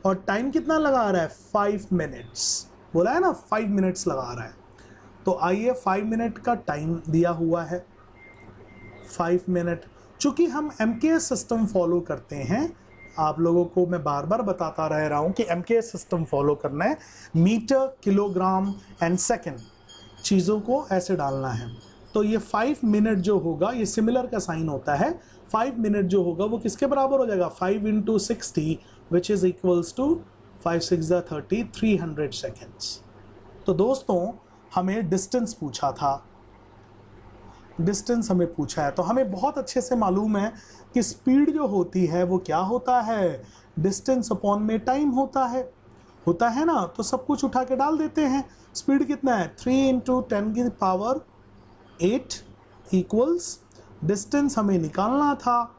और टाइम कितना लगा रहा है? 5 मिनट्स बोला है ना, 5 मिनट्स लगा रहा है। तो आइए 5 मिनट का टाइम दिया हुआ है, 5 मिनट। चूंकि हम MKS सिस्टम फॉलो करते हैं, आप लोगों को मैं बार बार बताता रह रहा हूं कि MKS सिस्टम फॉलो करना है, मीटर, किलोग्राम एंड सेकेंड, चीज़ों को ऐसे डालना है। तो ये 5 मिनट जो होगा, ये सिमिलर का साइन होता है, 5 मिनट जो होगा वो किसके बराबर हो जाएगा? 5 into 60 which is equals to 5 6 30, 300 seconds. तो दोस्तों हमें डिस्टेंस पूछा था, डिस्टेंस हमें पूछा है, तो हमें बहुत अच्छे से मालूम है कि स्पीड जो होती है वो क्या होता है? डिस्टेंस अपॉन में टाइम होता है ना। तो सब कुछ उठा के डाल देते हैं। स्पीड कितना है? 3 into 10 की पावर 8 इक्वल्स, डिस्टेंस हमें निकालना था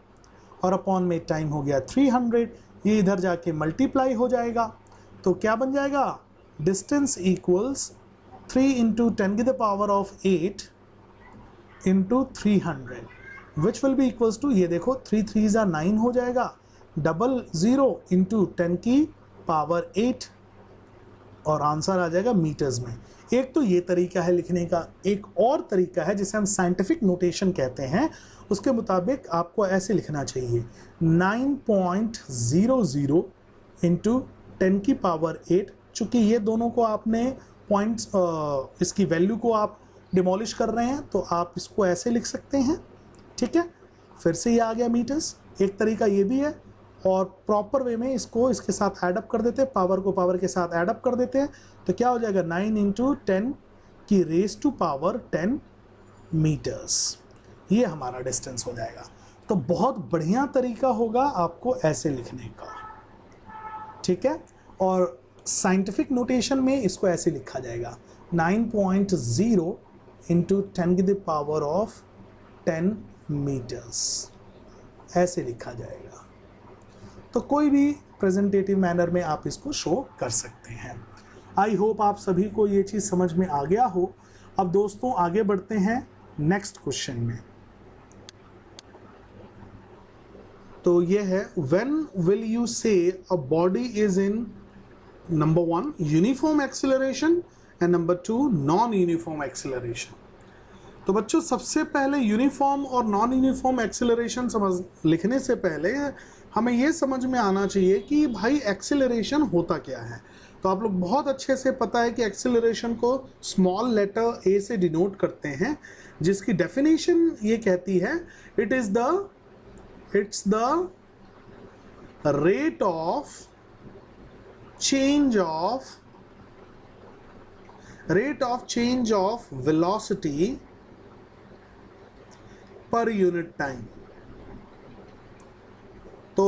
और अपॉन में टाइम हो गया 300, ये इधर जाके मल्टीप्लाई हो जाएगा। तो क्या बन जाएगा? डिस्टेंस इक्वल्स 3 into 10 की the power of 8 into 300 which will be equals to, ये देखो 3 3s are 9 हो जाएगा, 00 into 10 की पावर 8, और आंसर आ जाएगा मीटर्स में। एक तो ये तरीका है लिखने का, एक और तरीका है जिसे हम साइंटिफिक नोटेशन कहते हैं, उसके मुताबिक आपको ऐसे लिखना चाहिए 9.00 into 10 की पावर 8। चूँकि ये दोनों को आपने पॉइंट्स, इसकी वैल्यू को आप डिमोलिश कर रहे हैं, तो आप इसको ऐसे लिख सकते हैं, ठीक है। फिर से ये आ गया मीटर्स। एक तरीका ये भी है, और प्रॉपर वे में इसको इसके साथ ऐडअप कर देते हैं, पावर को पावर के साथ ऐडअप कर देते हैं, तो क्या हो जाएगा? 9 into 10 की रेज टू पावर 10 मीटर्स, ये हमारा डिस्टेंस हो जाएगा। तो बहुत बढ़िया तरीका होगा आपको ऐसे लिखने का, ठीक है। और साइंटिफिक नोटेशन में इसको ऐसे लिखा जाएगा 9.0 into 10 की द पावर ऑफ 10 मीटर्स, ऐसे लिखा जाएगा। तो कोई भी प्रेजेंटेटिव मैनर में आप इसको शो कर सकते हैं। आई होप आप सभी को ये चीज़ समझ में आ गया हो। अब दोस्तों आगे बढ़ते हैं नेक्स्ट क्वेश्चन में। तो ये है, व्हेन विल यू से a body is in number 1 uniform acceleration and number 2 non uniform acceleration. तो बच्चों सबसे पहले यूनिफॉर्म और नॉन यूनिफॉर्म एक्सेलरेशन लिखने से पहले हमें ये समझ में आना चाहिए कि भाई एक्सेलरेशन होता क्या है। तो आप लोग बहुत अच्छे से पता है कि एक्सेलरेशन को स्मॉल लेटर ए से डिनोट करते हैं, जिसकी डेफिनेशन ये कहती है it's the rate of change of velocity पर यूनिट टाइम। तो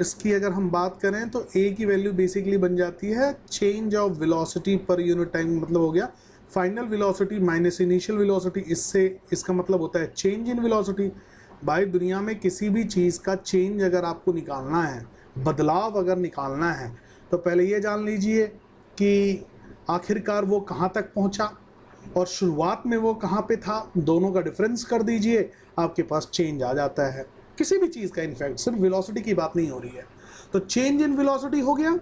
इसकी अगर हम बात करें तो ए की वैल्यू बेसिकली बन जाती है चेंज ऑफ वेलोसिटी पर यूनिट टाइम, मतलब हो गया final velocity minus initial velocity. इससे इसका मतलब होता है चेंज इन वेलोसिटी। भाई दुनिया में किसी भी चीज़ का चेंज अगर आपको निकालना है, बदलाव अगर निकालना है, तो पहले ये जान लीजिए कि आखिरकार वो कहाँ तक पहुँचा और शुरुआत में वो कहाँ पे था, दोनों का डिफरेंस कर दीजिए, आपके पास चेंज आ जाता है किसी भी चीज़ का। इनफैक्ट सिर्फ वेलोसिटी की बात नहीं हो रही है। तो चेंज इन वेलोसिटी हो गया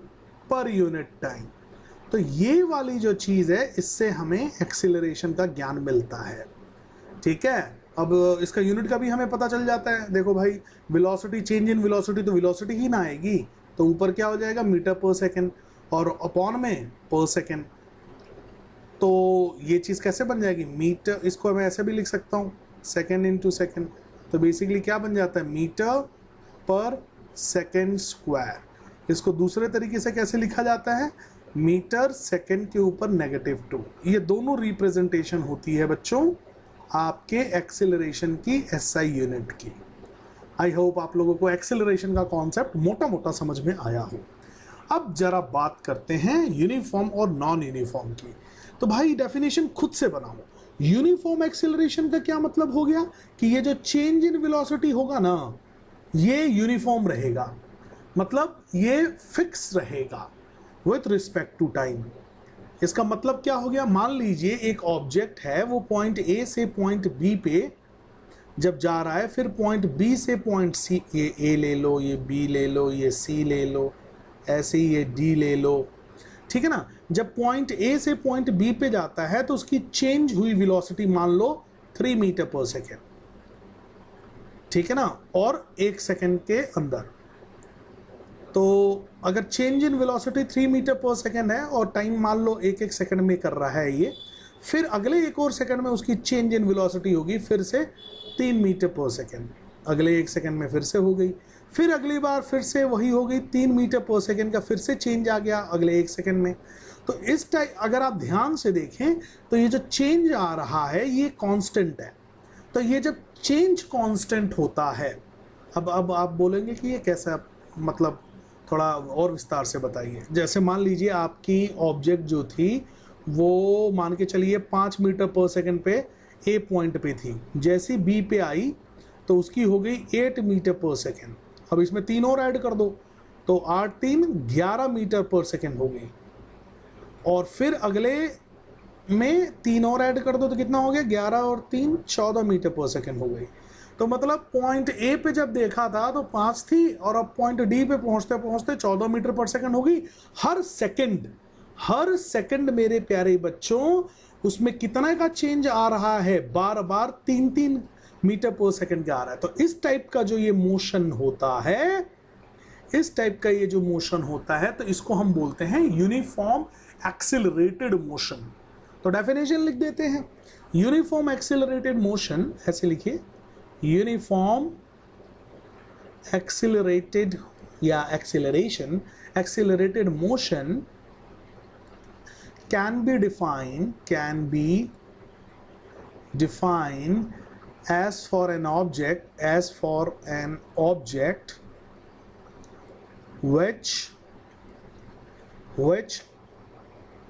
पर यूनिट टाइम। तो ये वाली जो चीज़ है, इससे हमें एक्सीलरेशन का ज्ञान मिलता है। ठीक है, अब इसका यूनिट का भी हमें पता चल जाता है। देखो भाई, वेलोसिटी चेंज इन वेलोसिटी, तो वेलोसिटी ही ना आएगी, तो ऊपर क्या हो जाएगा मीटर पर सेकेंड और अपॉन में पर सेकेंड। तो ये चीज़ कैसे बन जाएगी, मीटर, इसको मैं ऐसे भी लिख सकता हूँ सेकेंड इंटू सेकेंड। तो बेसिकली क्या बन जाता है मीटर पर सेकेंड स्क्वायर। इसको दूसरे तरीके से कैसे लिखा जाता है, मीटर सेकेंड के ऊपर -2। ये दोनों रिप्रेजेंटेशन होती है बच्चों आपके एक्सेलरेशन की एसआई यूनिट की। आई होप आप लोगों को एक्सेलरेशन का कॉन्सेप्ट मोटा मोटा समझ में आया हो। अब जरा बात करते हैं यूनिफॉर्म और नॉन यूनिफॉर्म की। तो भाई डेफिनेशन खुद से बनाओ। यूनिफॉर्म एक्सेलरेशन का क्या मतलब हो गया कि ये जो चेंज इन वेलोसिटी होगा ना, ये यूनिफॉर्म रहेगा, मतलब ये फिक्स रहेगा विथ रिस्पेक्ट टू टाइम। इसका मतलब क्या हो गया, मान लीजिए एक ऑब्जेक्ट है, वो पॉइंट ए से पॉइंट बी पे जब जा रहा है, फिर पॉइंट बी से पॉइंट सी, ये ए ले लो, ये बी ले लो, ये सी ले लो, ऐसे ही ये डी ले लो, ठीक है ना। जब पॉइंट ए से पॉइंट बी पे जाता है तो उसकी चेंज हुई वेलोसिटी मान लो 3 मीटर पर सेकेंड, ठीक है ना, और 1 सेकेंड के अंदर। तो अगर change in velocity 3 metre per second है और टाइम मान लो 1-1 सेकेंड में कर रहा है ये, फिर अगले 1 और सेकेंड में उसकी चेंज इन वेलोसिटी होगी फिर से 3 मीटर पर सेकेंड, अगले 1 सेकेंड में फिर से हो गई, फिर अगली बार फिर से वही हो गई 3 मीटर पर सेकेंड का, फिर से चेंज आ गया अगले 1 सेकेंड में। तो इस टाइप अगर आप ध्यान से देखें तो ये जो चेंज आ रहा है ये कांस्टेंट है। तो ये जब चेंज कांस्टेंट होता है, अब आप बोलेंगे कि ये कैसा, मतलब थोड़ा और विस्तार से बताइए। जैसे मान लीजिए आपकी ऑब्जेक्ट जो थी वो मान के चलिए 5 मीटर पर सेकेंड पे ए पॉइंट पे थी, जैसी बी पे आई तो उसकी हो गई 8 मीटर पर सेकेंड। अब इसमें 3 और ऐड कर दो तो 8 3 11 मीटर पर सेकेंड हो गई, और फिर अगले में 3 और ऐड कर दो तो कितना हो गया, 11 और 3 14 मीटर पर सेकेंड हो गई। तो मतलब पॉइंट ए पे जब देखा था तो 5 थी, और अब पॉइंट डी पे पहुंचते पहुंचते 14 मीटर पर सेकेंड हो गई। हर सेकंड मेरे प्यारे बच्चों उसमें कितना का चेंज आ रहा है, बार बार 3-3 मीटर पर सेकेंड का आ रहा है। तो इस टाइप का जो ये मोशन होता है, इस टाइप का ये जो मोशन होता है, तो इसको हम बोलते हैं यूनिफॉर्म एक्सिलरेटेड मोशन। तो डेफिनेशन लिख देते हैं, यूनिफॉर्म एक्सिलरेटेड मोशन ऐसे लिखिए, यूनिफॉर्म एक्सिलरेटेड या acceleration, accelerated motion can be defined as for an object which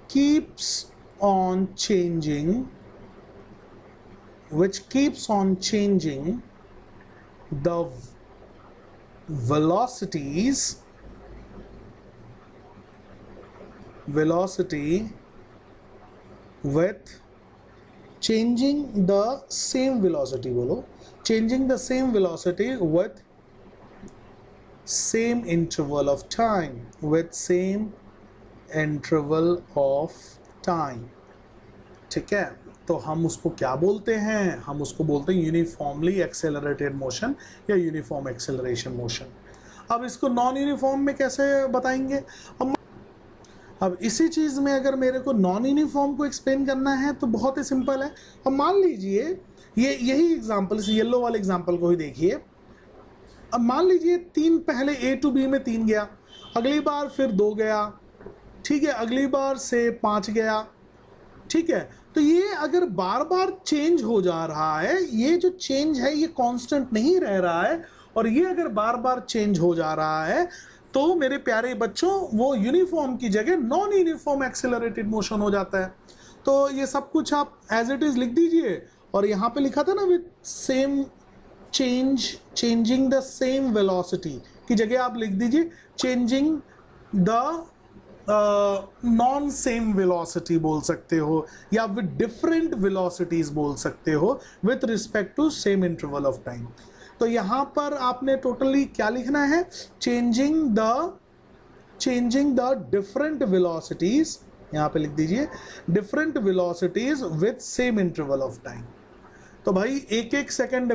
keeps on changing the velocity with changing the same velocity, changing the same velocity with same interval of time, ठीक है। तो हम उसको क्या बोलते हैं, हम उसको बोलते हैं यूनिफॉर्मली एक्सेलरेटेड मोशन या यूनिफॉर्म एक्सेलरेशन मोशन। अब इसको नॉन यूनिफॉर्म में कैसे बताएंगे? अब इसी चीज़ में अगर मेरे को नॉन यूनिफॉर्म को एक्सप्लेन करना है तो बहुत ही सिंपल है। अब मान लीजिए यही एग्जाम्पल, इस येलो वाले एग्जाम्पल को ही देखिए। अब मान लीजिए 3 पहले A to B में 3 गया, अगली बार फिर 2 गया, ठीक है, अगली बार से 5 गया, ठीक है। तो ये अगर बार बार चेंज हो जा रहा है, ये जो चेंज है ये कांस्टेंट नहीं रह रहा है, और ये अगर बार बार चेंज हो जा रहा है तो मेरे प्यारे बच्चों वो यूनिफॉर्म की जगह नॉन यूनिफॉर्म एक्सेलरेटेड मोशन हो जाता है। तो ये सब कुछ आप एज इट इज लिख दीजिए, और यहाँ पे लिखा था ना with same changing the same velocity की जगह आप लिख दीजिए changing the non same velocity बोल सकते हो, या विद डिफरेंट वेलोसिटीज बोल सकते हो with respect to same interval of time. तो यहां पर आपने टोटली क्या लिखना है? चेंजिंग द डिफरेंट वेलोसिटीज, यहां पे लिख दीजिए different velocities with same interval of time. तो भाई एक एक सेकंड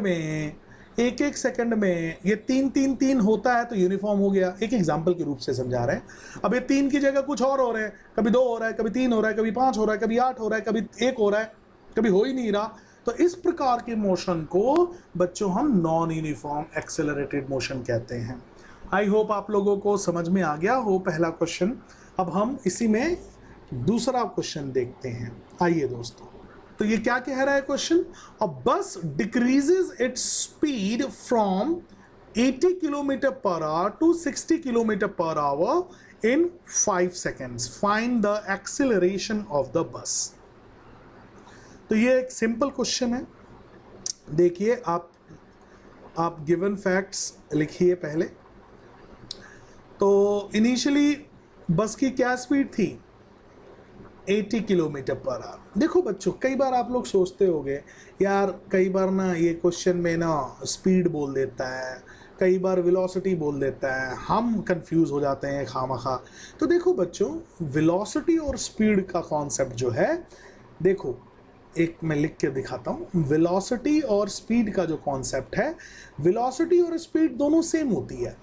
में ये 3 होता है तो यूनिफॉर्म हो गया। एक एग्जांपल के रूप से समझा रहे हैं। अब ये 3 की जगह कुछ और हो रहे हैं, कभी 2 हो रहा है, कभी 3 हो रहा है, कभी 5 हो रहा है, कभी 8 हो रहा है, कभी 1 हो रहा है, कभी हो ही नहीं रहा। तो इस प्रकार के मोशन को बच्चों हम नॉन यूनिफॉर्म एक्सेलरेटेड मोशन कहते हैं। आई होप आप लोगों को समझ में आ गया हो पहला क्वेश्चन। अब हम इसी में दूसरा क्वेश्चन देखते हैं। आइए दोस्तों, तो ये क्या कह रहा है question? A bus decreases its speed from 80 kilometre per hour to 60 kilometre per hour in 5 seconds. Find the acceleration of the bus. तो ये एक सिंपल क्वेश्चन है। देखिए आप गिवन फैक्ट्स लिखिए पहले। तो इनिशियली बस की क्या स्पीड थी? 80 किलोमीटर पर आवर। देखो बच्चों, कई बार आप लोग सोचते होंगे यार, कई बार ना ये क्वेश्चन में ना स्पीड बोल देता है, कई बार वेलोसिटी बोल देता है, हम कंफ्यूज हो जाते हैं खामखा। तो देखो बच्चों, वेलोसिटी और स्पीड का कॉन्सेप्ट जो है, देखो एक मैं लिख के दिखाता हूँ। वेलोसिटी और स्पीड का जो कॉन्सेप्ट है, वेलोसिटी और स्पीड दोनों सेम होती है,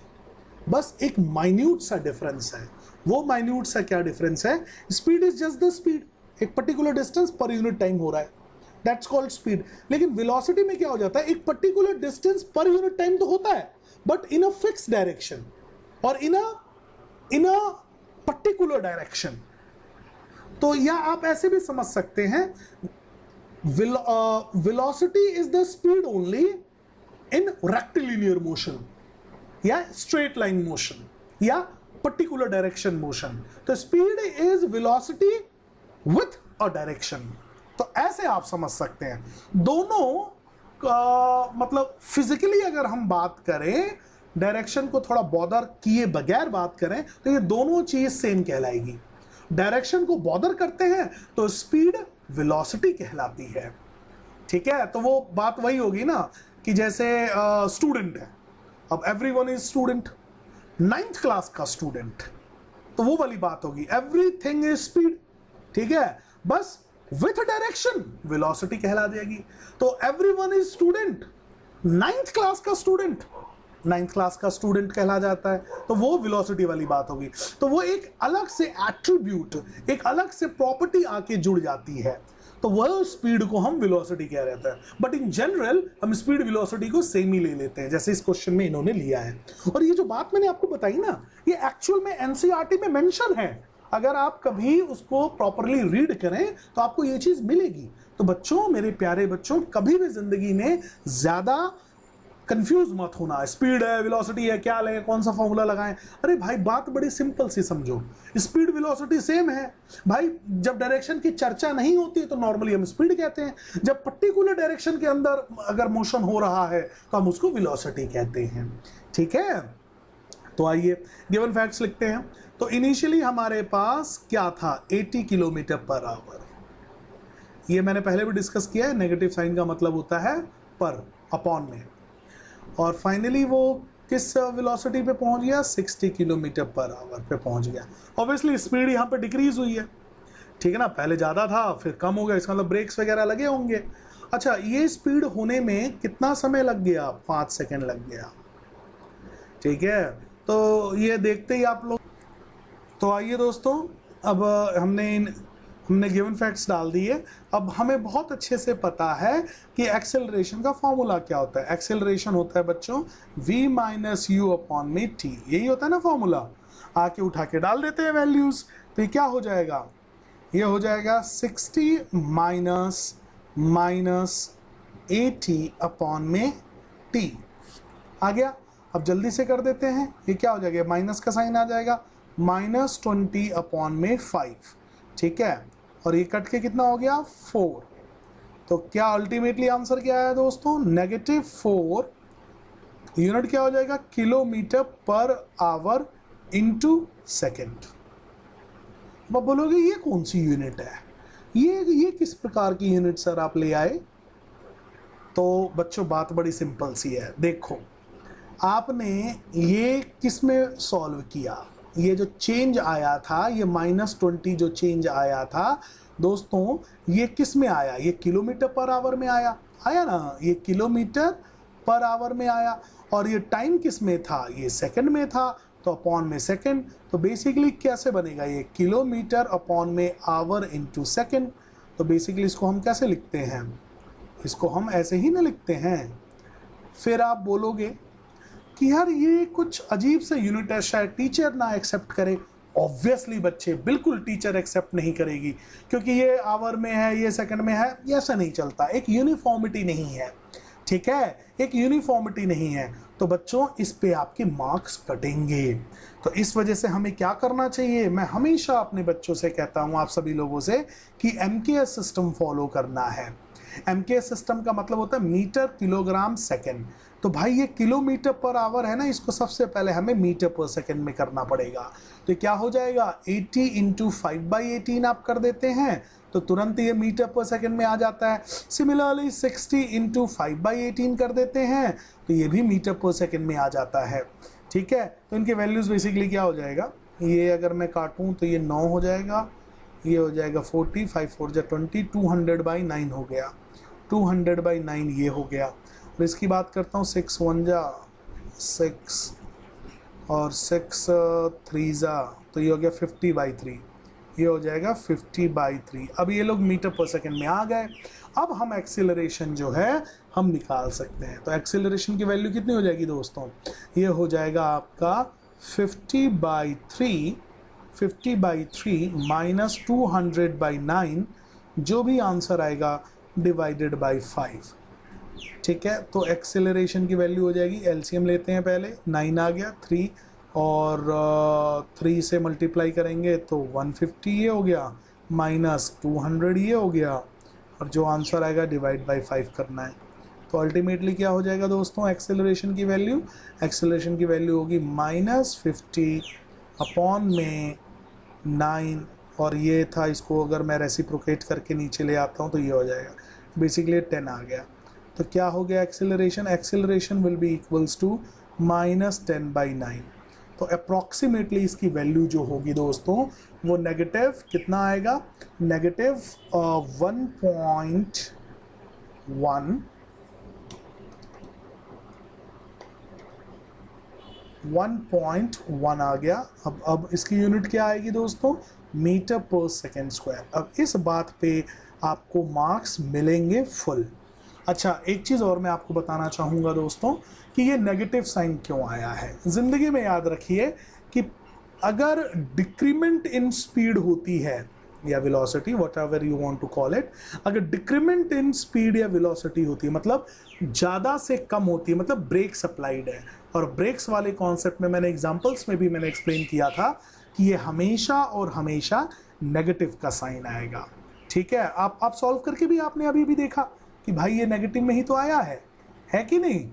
बस एक माइन्यूट सा डिफरेंस है। वो माइन्यूट सा क्या डिफरेंस है? Speed is just the speed, एक पर्टिकुलर डिस्टेंस पर यूनिट टाइम हो रहा है, दैट्स कॉल्ड स्पीड। लेकिन वेलोसिटी में क्या हो जाता है? एक पर्टिकुलर डिस्टेंस पर यूनिट टाइम तो होता है, but in a fix direction और इन अ पर्टिकुलर डायरेक्शन। तो या आप ऐसे भी समझ सकते हैं, velocity is the speed only in rectilinear motion या straight line motion या particular direction motion। तो speed is velocity with a direction। तो ऐसे आप समझ सकते हैं। दोनों मतलब फिजिकली अगर हम बात करें, डायरेक्शन को थोड़ा बॉदर किए बगैर बात करें, तो ये दोनों चीज सेम कहलाएगी। डायरेक्शन को बॉदर करते हैं तो स्पीड वेलोसिटी कहलाती है, ठीक है। तो वो बात वही होगी ना कि जैसे स्टूडेंट है, अब everyone is student, 9th class का स्टूडेंट, तो वो वाली बात होगी, एवरीथिंग इज स्पीड, ठीक है, बस विथ डायरेक्शन वेलोसिटी कहला देगी। तो everyone is student, 9th class का स्टूडेंट 9th क्लास का स्टूडेंट कहला जाता है, तो वो वेलोसिटी वाली बात होगी। तो वो एक अलग से एट्रीब्यूट, एक अलग से प्रॉपर्टी आके जुड़ जाती है, तो वह स्पीड को हम वेलोसिटी कह रहे हैं। बट इन जनरल हम स्पीड वेलोसिटी को सेम ही ले लेते हैं, जैसे इस क्वेश्चन में इन्होंने लिया है। और ये जो बात मैंने आपको बताई ना, ये एक्चुअल में एनसीईआरटी में मेंशन है। अगर आप कभी उसको प्रॉपरली रीड करें तो आपको ये चीज मिलेगी। तो बच्चों, मेरे प्यारे बच्चों, कभी भी जिंदगी में ज्यादा कंफ्यूज मत होना। स्पीड है, वेलोसिटी है, क्या लें, कौन सा फॉर्मूला लगाएं? अरे भाई, बात बड़ी सिंपल सी समझो, स्पीड वेलोसिटी सेम है भाई। जब डायरेक्शन की चर्चा नहीं होती तो नॉर्मली हम स्पीड कहते हैं, जब पर्टिकुलर डायरेक्शन के अंदर अगर मोशन हो रहा है तो हम उसको वेलोसिटी कहते हैं, ठीक है। तो आइए गिवन फैक्ट्स लिखते हैं। तो इनिशियली हमारे पास क्या था? 80 किलोमीटर पर आवर। ये मैंने पहले भी डिस्कस किया है, नेगेटिव साइन का मतलब होता है पर, अपॉन में। और फाइनली वो किस वेलोसिटी पे पहुंच गया? 60 किलोमीटर पर आवर पे पहुंच गया। ऑब्वियसली स्पीड यहाँ पे डिक्रीज हुई है, ठीक है ना, पहले ज़्यादा था फिर कम हो गया, इसका मतलब ब्रेक्स वगैरह लगे होंगे। अच्छा, ये स्पीड होने में कितना समय लग गया? 5 सेकेंड लग गया, ठीक है। तो ये देखते ही आप लोग। तो आइए दोस्तों, अब हमने गिवन फैक्ट्स डाल दिए। अब हमें बहुत अच्छे से पता है कि एक्सेलरेशन का फॉर्मूला क्या होता है। एक्सेलरेशन होता है बच्चों v माइनस यू अपॉन में t, यही होता है ना फॉर्मूला। आके उठा के डाल देते हैं वैल्यूज, तो ये क्या हो जाएगा, ये हो जाएगा 60 माइनस 80 अपॉन में t आ गया। अब जल्दी से कर देते हैं, ये क्या हो जाएगा, माइनस का साइन आ जाएगा, -20 अपॉन में 5, ठीक है। और ये कट के कितना हो गया 4। तो क्या अल्टीमेटली आंसर क्या आया दोस्तों, -4। यूनिट क्या हो जाएगा, kilometre per our into second. अब बोलोगे ये कौन सी यूनिट है, ये किस प्रकार की यूनिट सर आप ले आए। तो बच्चों बात बड़ी सिंपल सी है। देखो आपने ये किस में सॉल्व किया, ये जो चेंज आया था, ये -20 जो चेंज आया था दोस्तों, ये किस में आया, ये किलोमीटर पर आवर में आया ना, ये किलोमीटर पर आवर में आया। और ये टाइम किस में था, ये सेकंड में था, तो अपॉन में सेकंड। तो बेसिकली कैसे बनेगा, ये किलोमीटर अपॉन में आवर इंटू सेकंड। तो बेसिकली इसको हम कैसे लिखते हैं, इसको हम ऐसे ही ना लिखते हैं। फिर आप बोलोगे कि यार ये कुछ अजीब से यूनिट है, शायद टीचर ना एक्सेप्ट करे। ऑब्वियसली बच्चे बिल्कुल टीचर एक्सेप्ट नहीं करेगी, क्योंकि ये आवर में है, ये सेकंड में है, ये ऐसा नहीं चलता। एक यूनिफॉर्मिटी नहीं है, ठीक है, एक यूनिफॉर्मिटी नहीं है। तो बच्चों इस पे आपके मार्क्स कटेंगे। तो इस वजह से हमें क्या करना चाहिए, मैं हमेशा अपने बच्चों से कहता हूं, आप सभी लोगों से, कि MKS सिस्टम फॉलो करना है। MKS सिस्टम का मतलब होता है मीटर किलोग्राम सेकंड। तो भाई ये किलोमीटर पर आवर है ना, इसको सबसे पहले हमें मीटर पर सेकंड में करना पड़ेगा। तो क्या हो जाएगा, 80 इंटू 5/18 आप कर देते हैं तो तुरंत ये मीटर पर सेकंड में आ जाता है। सिमिलरली 60 इंटू 5/18 कर देते हैं तो ये भी मीटर पर सेकंड में आ जाता है, ठीक है। तो इनके वैल्यूज बेसिकली क्या हो जाएगा, ये अगर मैं काटूं तो ये 9 हो जाएगा, ये हो जाएगा 40, 5 4 जा 20, 200/9 हो गया, 200/9 ये हो गया। और इसकी बात करता हूँ, 6 1 जा 6 और 6 3 जा, तो ये हो गया 50/3, ये हो जाएगा 50/3। अब ये लोग मीटर पर सेकंड में आ गए। अब हम एक्सीलरेशन जो है हम निकाल सकते हैं। तो एक्सीलरेशन की वैल्यू कितनी हो जाएगी दोस्तों, ये हो जाएगा आपका 50/3 माइनस 200/9, जो भी आंसर आएगा डिवाइडेड बाई 5, ठीक है। तो एक्सेलरेशन की वैल्यू हो जाएगी, एलसीएम लेते हैं पहले, 9 आ गया, 3 और 3 से मल्टीप्लाई करेंगे तो 150 ये हो गया, माइनस 200 ये हो गया, और जो आंसर आएगा डिवाइड बाई 5 करना है। तो अल्टीमेटली क्या हो जाएगा दोस्तों, एक्सेलरेशन की वैल्यू होगी -50 अपॉन में 9, और ये था, इसको अगर मैं रेसिप्रोकेट करके नीचे ले आता हूँ तो ये हो जाएगा, बेसिकली 10 आ गया। तो क्या हो गया acceleration will be equals to -10/9। तो अप्रॉक्सीमेटली इसकी वैल्यू जो होगी दोस्तों वो नेगेटिव कितना आएगा, नेगेटिव 1.1 आ गया। अब इसकी यूनिट क्या आएगी दोस्तों, मीटर पर सेकेंड स्क्वायर। अब इस बात पे आपको मार्क्स मिलेंगे फुल। अच्छा, एक चीज़ और मैं आपको बताना चाहूँगा दोस्तों कि ये नेगेटिव साइन क्यों आया है। ज़िंदगी में याद रखिए कि अगर डिक्रीमेंट इन स्पीड होती है या velocity, whatever you want to call it, अगर डिक्रीमेंट इन स्पीड या वेलोसिटी होती है, मतलब ज़्यादा से कम होती है, मतलब ब्रेक सप्लाइड है। और ब्रेक्स वाले कॉन्सेप्ट में मैंने एग्जाम्पल्स में भी मैंने एक्सप्लेन किया था कि ये हमेशा और हमेशा नेगेटिव का साइन आएगा, ठीक है। आप सॉल्व करके भी आपने अभी भी देखा कि भाई ये नेगेटिव में ही तो आया है कि नहीं।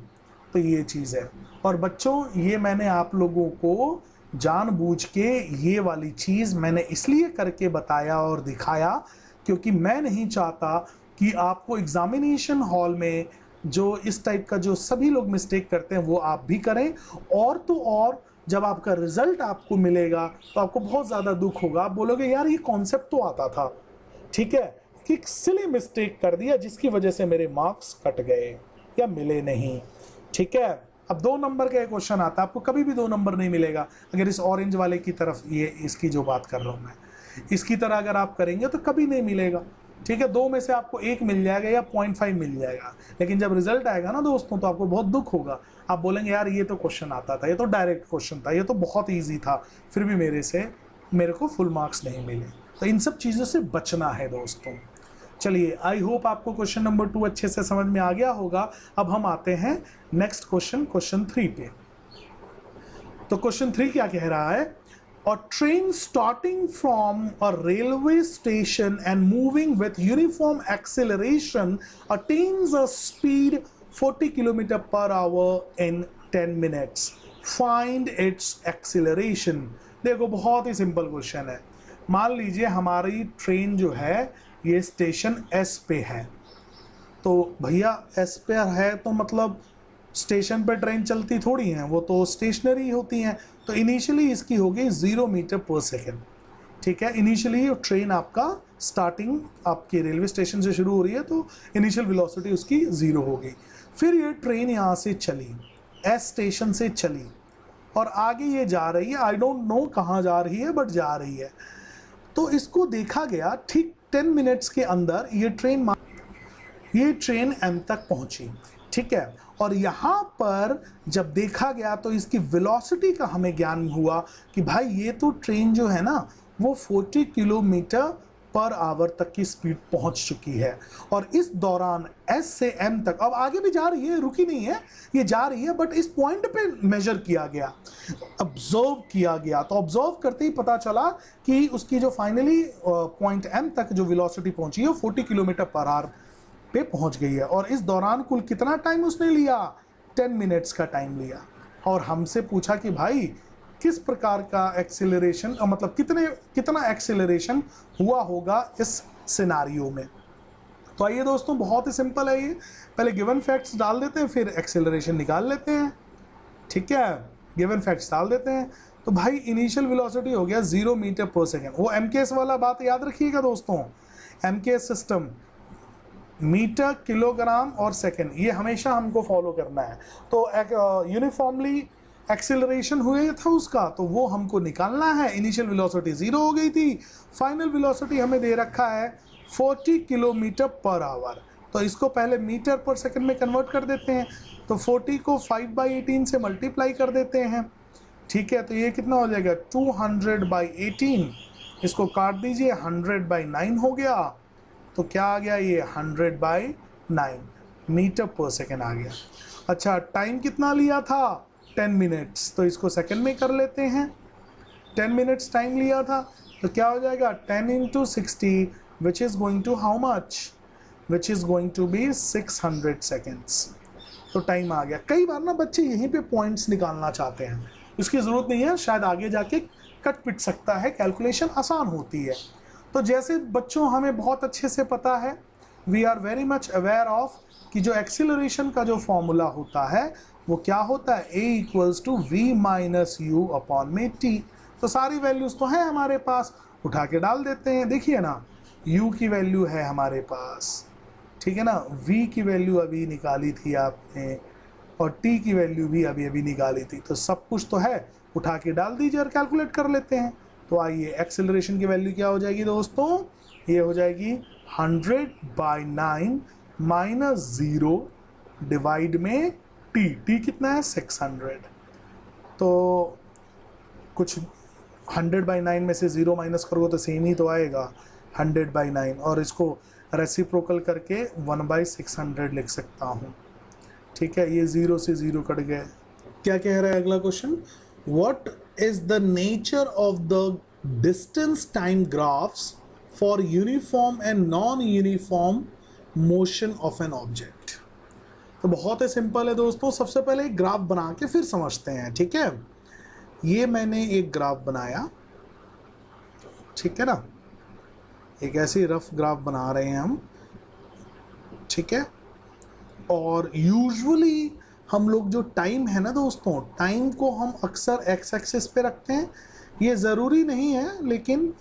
तो ये चीज़ है। और बच्चों ये मैंने आप लोगों को जानबूझ के ये वाली चीज़ मैंने इसलिए करके बताया और दिखाया क्योंकि मैं नहीं चाहता कि आपको एग्जामिनेशन हॉल में जो इस टाइप का जो सभी लोग मिस्टेक करते हैं वो आप भी करें। और तो और जब आपका रिजल्ट आपको मिलेगा तो आपको बहुत ज़्यादा दुख होगा, आप बोलोगे यार ये कॉन्सेप्ट तो आता था, ठीक है, कि सिली मिस्टेक कर दिया जिसकी वजह से मेरे मार्क्स कट गए या मिले नहीं, ठीक है। अब 2 नंबर का एक क्वेश्चन आता है, आपको कभी भी 2 नंबर नहीं मिलेगा अगर इस ऑरेंज वाले की तरफ, ये इसकी जो बात कर रहा हूँ मैं, इसकी तरह अगर आप करेंगे तो कभी नहीं मिलेगा। ठीक है, 2 में से आपको 1 मिल जाएगा या 0.5 मिल जाएगा, लेकिन जब रिजल्ट आएगा ना दोस्तों तो आपको बहुत दुख होगा। आप बोलेंगे यार ये तो क्वेश्चन आता था, ये तो डायरेक्ट क्वेश्चन था, ये तो बहुत ईजी था, फिर भी मेरे को फुल मार्क्स नहीं मिले। तो इन सब चीज़ों से बचना है दोस्तों। चलिए, आई होप आपको क्वेश्चन नंबर 2 अच्छे से समझ में आ गया होगा। अब हम आते हैं नेक्स्ट क्वेश्चन 3 पे। तो क्वेश्चन 3 क्या कह रहा है? A train starting from a railway station and moving with uniform acceleration attains a speed 40 km/h in 10 minutes. Find its acceleration. देखो, बहुत ही सिंपल क्वेश्चन है। मान लीजिए हमारी ट्रेन जो है ये स्टेशन एस पे है, तो भैया एस पे है तो मतलब स्टेशन पर ट्रेन चलती थोड़ी हैं, वो तो स्टेशनरी होती हैं। तो इनिशियली इसकी हो गई 0 मीटर पर सेकेंड। ठीक है, इनिशियली ट्रेन आपका स्टार्टिंग आपके रेलवे स्टेशन से शुरू हो रही है, तो इनिशियल वेलोसिटी उसकी 0 हो गई। फिर ये ट्रेन यहाँ से चली, एस स्टेशन से चली और आगे ये जा रही है, आई डोंट नो कहाँ जा रही है बट जा रही है। तो इसको देखा गया ठीक 10 मिनट्स के अंदर ये ट्रेन एम तक पहुंची। ठीक है, और यहाँ पर जब देखा गया तो इसकी वेलोसिटी का हमें ज्ञान हुआ कि भाई ये तो ट्रेन जो है ना वो 40 किलोमीटर पर आवर तक की स्पीड पहुंच चुकी है। और इस दौरान एस से एम तक, अब आगे भी जा रही है, रुकी नहीं है, ये जा रही है, बट इस पॉइंट पे मेजर किया गया, ऑब्जर्व किया गया। तो ऑब्जर्व करते ही पता चला कि उसकी जो फाइनली पॉइंट एम तक जो वेलोसिटी पहुंची है वो 40 किलोमीटर पर आवर पे पहुंच गई है। और इस दौरान कुल कितना टाइम उसने लिया? 10 मिनट्स का टाइम लिया। और हमसे पूछा कि भाई किस प्रकार का एक्सेलरेशन, मतलब कितना एक्सेलरेशन हुआ होगा इस सिनारियो में। तो आइए दोस्तों, बहुत ही सिंपल है ये। पहले गिवन फैक्ट्स डाल देते हैं, फिर एक्सेलरेशन निकाल लेते हैं। ठीक है, गिवन फैक्ट्स डाल देते हैं। तो भाई इनिशियल वेलोसिटी हो गया 0 मीटर पर सेकेंड। वो एमकेएस वाला बात याद रखिएगा दोस्तों, एमकेएस सिस्टम, मीटर, किलोग्राम और सेकेंड, ये हमेशा हमको फॉलो करना है। तो यूनिफॉर्मली एक्सेलरेशन हुए था उसका, तो वो हमको निकालना है। इनिशियल वेलोसिटी 0 हो गई थी, फाइनल वेलोसिटी हमें दे रखा है 40 किलोमीटर पर आवर। तो इसको पहले मीटर पर सेकंड में कन्वर्ट कर देते हैं। तो 40 को 5/18 से मल्टीप्लाई कर देते हैं। ठीक है, तो ये कितना हो जाएगा? 200/18। इसको काट दीजिए, 100/9 हो गया। तो क्या आ गया? ये 100/9 मीटर पर सेकेंड आ गया। अच्छा, टाइम कितना लिया था? 10 मिनट्स। तो इसको सेकंड में कर लेते हैं। 10 मिनट्स टाइम लिया था, तो क्या हो जाएगा? 10 × 60 which is going to how much? Which is going to be 600 seconds. तो टाइम आ गया। कई बार ना बच्चे यहीं पे पॉइंट्स निकालना चाहते हैं, इसकी ज़रूरत नहीं है, शायद आगे जाके कट पिट सकता है, कैलकुलेशन आसान होती है। तो जैसे बच्चों हमें बहुत अच्छे से पता है, we are very much aware of कि जो एक्सीलरेशन का जो फॉर्मूला होता है वो क्या होता है? A = v - u/t। तो सारी वैल्यूज़ तो हैं हमारे पास, उठा के डाल देते हैं। देखिए ना, u की वैल्यू है हमारे पास, ठीक है ना, v की वैल्यू अभी निकाली थी आपने, और t की वैल्यू भी अभी निकाली थी। तो सब कुछ तो है, उठा के डाल दीजिए और कैलकुलेट कर लेते हैं। तो आइए, एक्सेलरेशन की वैल्यू क्या हो जाएगी दोस्तों? ये हो जाएगी 100/9 - 0 डिवाइड में t कितना है? 600। तो कुछ 100/9 में से 0 माइनस करोगे तो सेम ही तो आएगा, 100/9, और इसको रेसिप्रोकल करके 1/600 लिख सकता हूँ। ठीक है, ये 0 से 0 कट गए। क्या कह रहा है अगला question? What is the nature of the distance time graphs for uniform and non uniform motion of an object? तो बहुत ही सिंपल है दोस्तों। सबसे पहले एक ग्राफ बना के फिर समझते हैं। ठीक है, ये मैंने एक ग्राफ बनाया, ठीक है ना, एक ऐसी रफ ग्राफ बना रहे हैं हम। ठीक है, और यूजुअली हम लोग जो टाइम है ना दोस्तों, टाइम को हम अक्सर एक्स एक्सिस पे रखते हैं। ये ज़रूरी नहीं है, लेकिन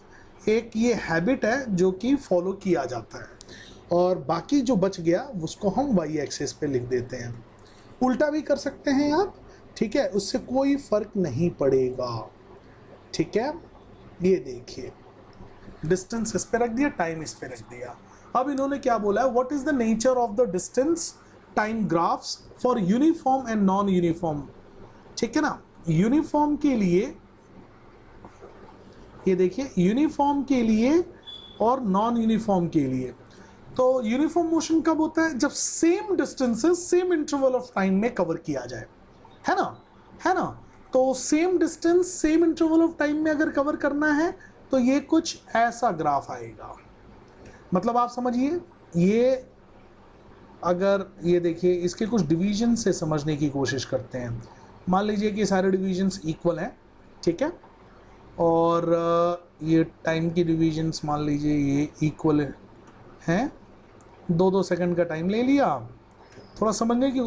एक ये हैबिट है जो कि फॉलो किया जाता है, और बाकी जो बच गया उसको हम वाई एक्सिस पे लिख देते हैं। उल्टा भी कर सकते हैं आप, ठीक है, उससे कोई फर्क नहीं पड़ेगा, ठीक है। ये देखिए डिस्टेंस इस पे रख दिया, टाइम इस पे रख दिया। अब इन्होंने क्या बोला है, what is the nature of the distance time graphs for uniform and non uniform, ठीक है ना। यूनिफॉर्म के लिए ये देखिए, यूनिफॉर्म के लिए और नॉन यूनिफॉर्म के लिए। तो यूनिफॉर्म मोशन कब होता है, जब same distances same interval of time में कवर किया जाए, है ना, है ना। तो same distance same interval of time में अगर कवर करना है तो ये कुछ ऐसा ग्राफ आएगा। मतलब आप समझिए, ये अगर ये देखिए, इसके कुछ डिवीजन से समझने की कोशिश करते हैं। मान लीजिए कि सारे डिवीजन्स इक्वल हैं, ठीक है, और ये टाइम की डिवीजन्स मान लीजिए ये इक्वल हैं, 2-2 सेकंड का टाइम ले लिया। थोड़ा समझने की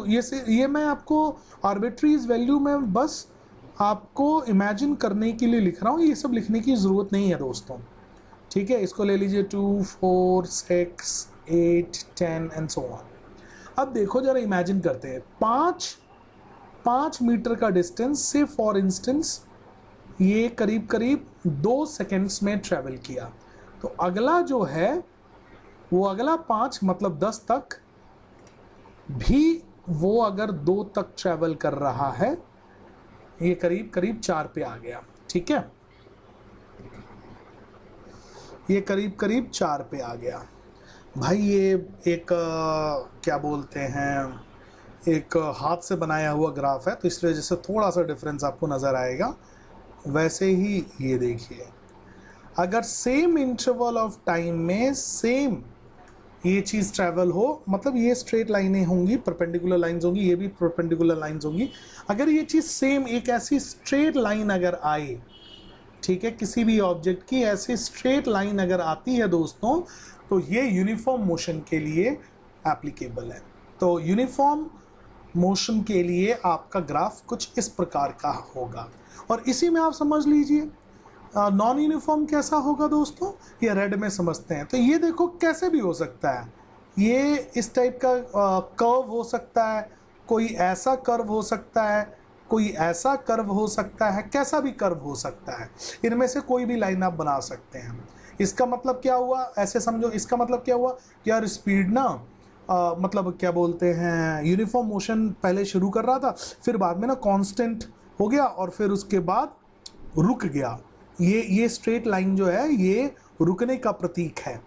ये मैं आपको आर्बिट्रीज वैल्यू में बस आपको इमेजिन करने के लिए लिख रहा हूँ, ये सब लिखने की ज़रूरत नहीं है दोस्तों, ठीक है। इसको ले लीजिए 2, 4, 6, 8, 10 एंड सो ऑन। अब देखो जरा इमेजिन करते हैं, 5 मीटर का डिस्टेंस से फॉर इंस्टेंस ये करीब करीब 2 सेकेंड्स में ट्रेवल किया। तो अगला जो है वो अगला 5 मतलब 10 तक भी वो अगर 2 तक ट्रेवल कर रहा है, ये करीब करीब 4 पे आ गया, ठीक है, ये करीब करीब 4 पे आ गया। भाई ये एक क्या बोलते हैं, एक हाथ से बनाया हुआ ग्राफ है, तो इस वजह से थोड़ा सा डिफरेंस आपको नज़र आएगा। वैसे ही ये देखिए, अगर सेम इंटरवल ऑफ टाइम में सेम ये चीज़ ट्रैवल हो, मतलब ये स्ट्रेट लाइनें होंगी, परपेंडिकुलर लाइंस होंगी, ये भी परपेंडिकुलर लाइंस होंगी। अगर ये चीज़ सेम एक ऐसी स्ट्रेट लाइन अगर आए, ठीक है, किसी भी ऑब्जेक्ट की ऐसी स्ट्रेट लाइन अगर आती है दोस्तों, तो ये यूनिफॉर्म मोशन के लिए एप्लीकेबल है। तो यूनिफॉर्म मोशन के लिए आपका ग्राफ कुछ इस प्रकार का होगा। और इसी में आप समझ लीजिए नॉन यूनिफॉर्म कैसा होगा दोस्तों, ये रेड में समझते हैं। तो ये देखो कैसे भी हो सकता है, ये इस टाइप का कर्व हो सकता है, कोई ऐसा कर्व हो सकता है, कोई ऐसा कर्व हो सकता है, कैसा भी कर्व हो सकता है, इनमें से कोई भी लाइन आप बना सकते हैं। इसका मतलब क्या हुआ, ऐसे समझो, इसका मतलब क्या हुआ यार, स्पीड ना मतलब क्या बोलते हैं, यूनिफॉर्म मोशन पहले शुरू कर रहा था, फिर बाद में ना कांस्टेंट हो गया और फिर उसके बाद रुक गया। ये स्ट्रेट लाइन जो है ये रुकने का प्रतीक है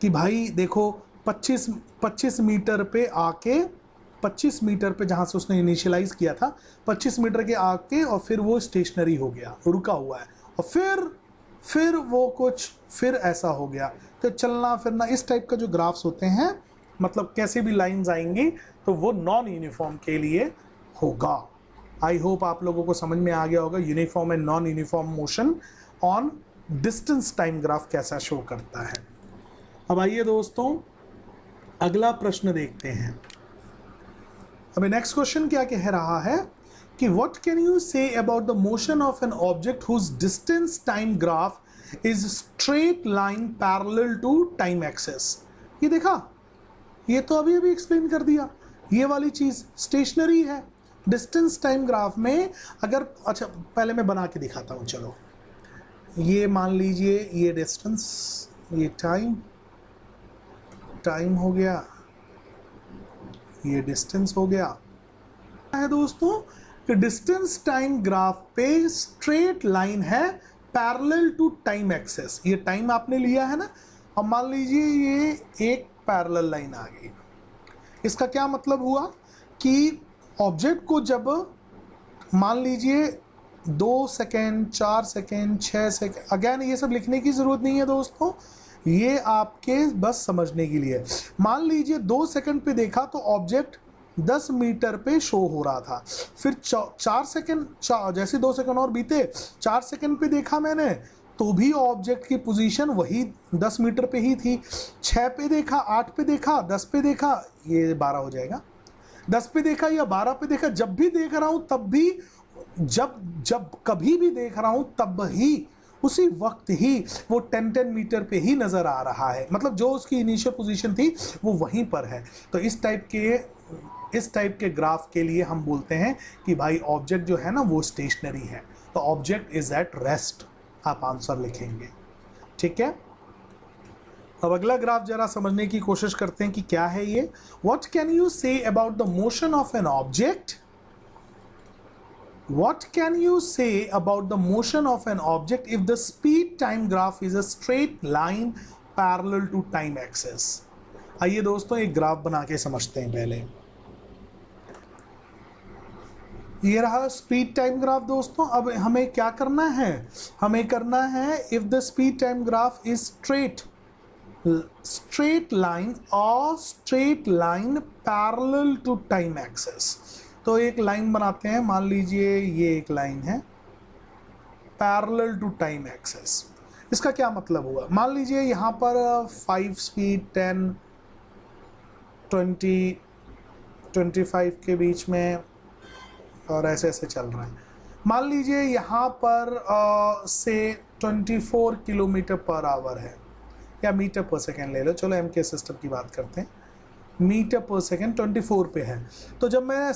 कि भाई देखो 25 मीटर पे आके, 25 मीटर पे जहाँ से उसने इनिशियलाइज किया था, 25 मीटर के आके और फिर वो स्टेशनरी हो गया, रुका हुआ है, और फिर वो कुछ फिर ऐसा हो गया। तो चलना फिरना इस टाइप का जो ग्राफ्स होते हैं, मतलब कैसे भी लाइंस आएंगी तो वो नॉन यूनिफॉर्म के लिए होगा। आई होप आप लोगों को समझ में आ गया होगा uniform and non uniform motion on distance time graph कैसा शो करता है। अब आइए दोस्तों अगला प्रश्न देखते हैं। अभी नेक्स्ट क्वेश्चन क्या कह रहा है कि what can you say about the motion of an object whose distance time graph is straight line parallel to time axis. ये देखा, ये तो अभी एक्सप्लेन कर दिया, ये वाली चीज स्टेशनरी है। डिस्टेंस टाइम ग्राफ में अगर, अच्छा पहले मैं बना के दिखाता हूँ, चलो ये मान लीजिए ये डिस्टेंस, ये टाइम हो गया, ये डिस्टेंस हो गया है दोस्तों कि डिस्टेंस टाइम ग्राफ पे स्ट्रेट लाइन है पैरेलल टू टाइम एक्सेस। ये टाइम आपने लिया है ना, अब मान लीजिए ये एक पैरेलल लाइन आ गई। इसका क्या मतलब हुआ कि ऑब्जेक्ट को जब मान लीजिए 2 सेकेंड, 4 सेकेंड, 6 सेकेंड, अगेन ये सब लिखने की ज़रूरत नहीं है दोस्तों, ये आपके बस समझने के लिए। मान लीजिए 2 सेकेंड पे देखा तो ऑब्जेक्ट 10 मीटर पे शो हो रहा था, फिर 4 सेकेंड, जैसे 2 सेकेंड और बीते, 4 सेकेंड पे देखा मैंने तो भी ऑब्जेक्ट की पोजीशन वही 10 मीटर पे ही थी। 6 पे देखा, 8 पे देखा, 10 पे देखा, ये 12 हो जाएगा, 10 पे देखा या 12 पे देखा, जब भी देख रहा हूँ तब भी, जब कभी भी देख रहा हूँ तब ही उसी वक्त ही वो 10 मीटर पे ही नज़र आ रहा है, मतलब जो उसकी इनिशियल पोजीशन थी वो वहीं पर है। तो इस टाइप के इस टाइप के ग्राफ के लिए हम बोलते हैं कि भाई ऑब्जेक्ट जो है ना वो स्टेशनरी है, तो ऑब्जेक्ट इज एट रेस्ट, आप आंसर लिखेंगे। ठीक है, अब अगला ग्राफ जरा समझने की कोशिश करते हैं कि क्या है ये। What can you say about the motion of an object, what can you say about the motion of an object if the speed time graph is a straight line parallel to time axis? आइए दोस्तों एक graph बना के समझते हैं पहले। ये रहा स्पीड टाइम ग्राफ दोस्तों। अब हमें क्या करना है, हमें करना है if the speed time graph is straight line or straight line parallel to time axis। तो एक लाइन बनाते हैं, मान लीजिए ये एक लाइन है पैरेलल टू टाइम एक्सेस। इसका क्या मतलब हुआ, मान लीजिए यहाँ पर 5 स्पीड 10 20 25 के बीच में और ऐसे ऐसे चल रहा है। मान लीजिए यहाँ पर से 24 किलोमीटर पर आवर है, या मीटर पर सेकेंड ले लो, चलो एम के सिस्टम की बात करते हैं। मीटर पर सेकेंड 24 पे है, तो जब मैं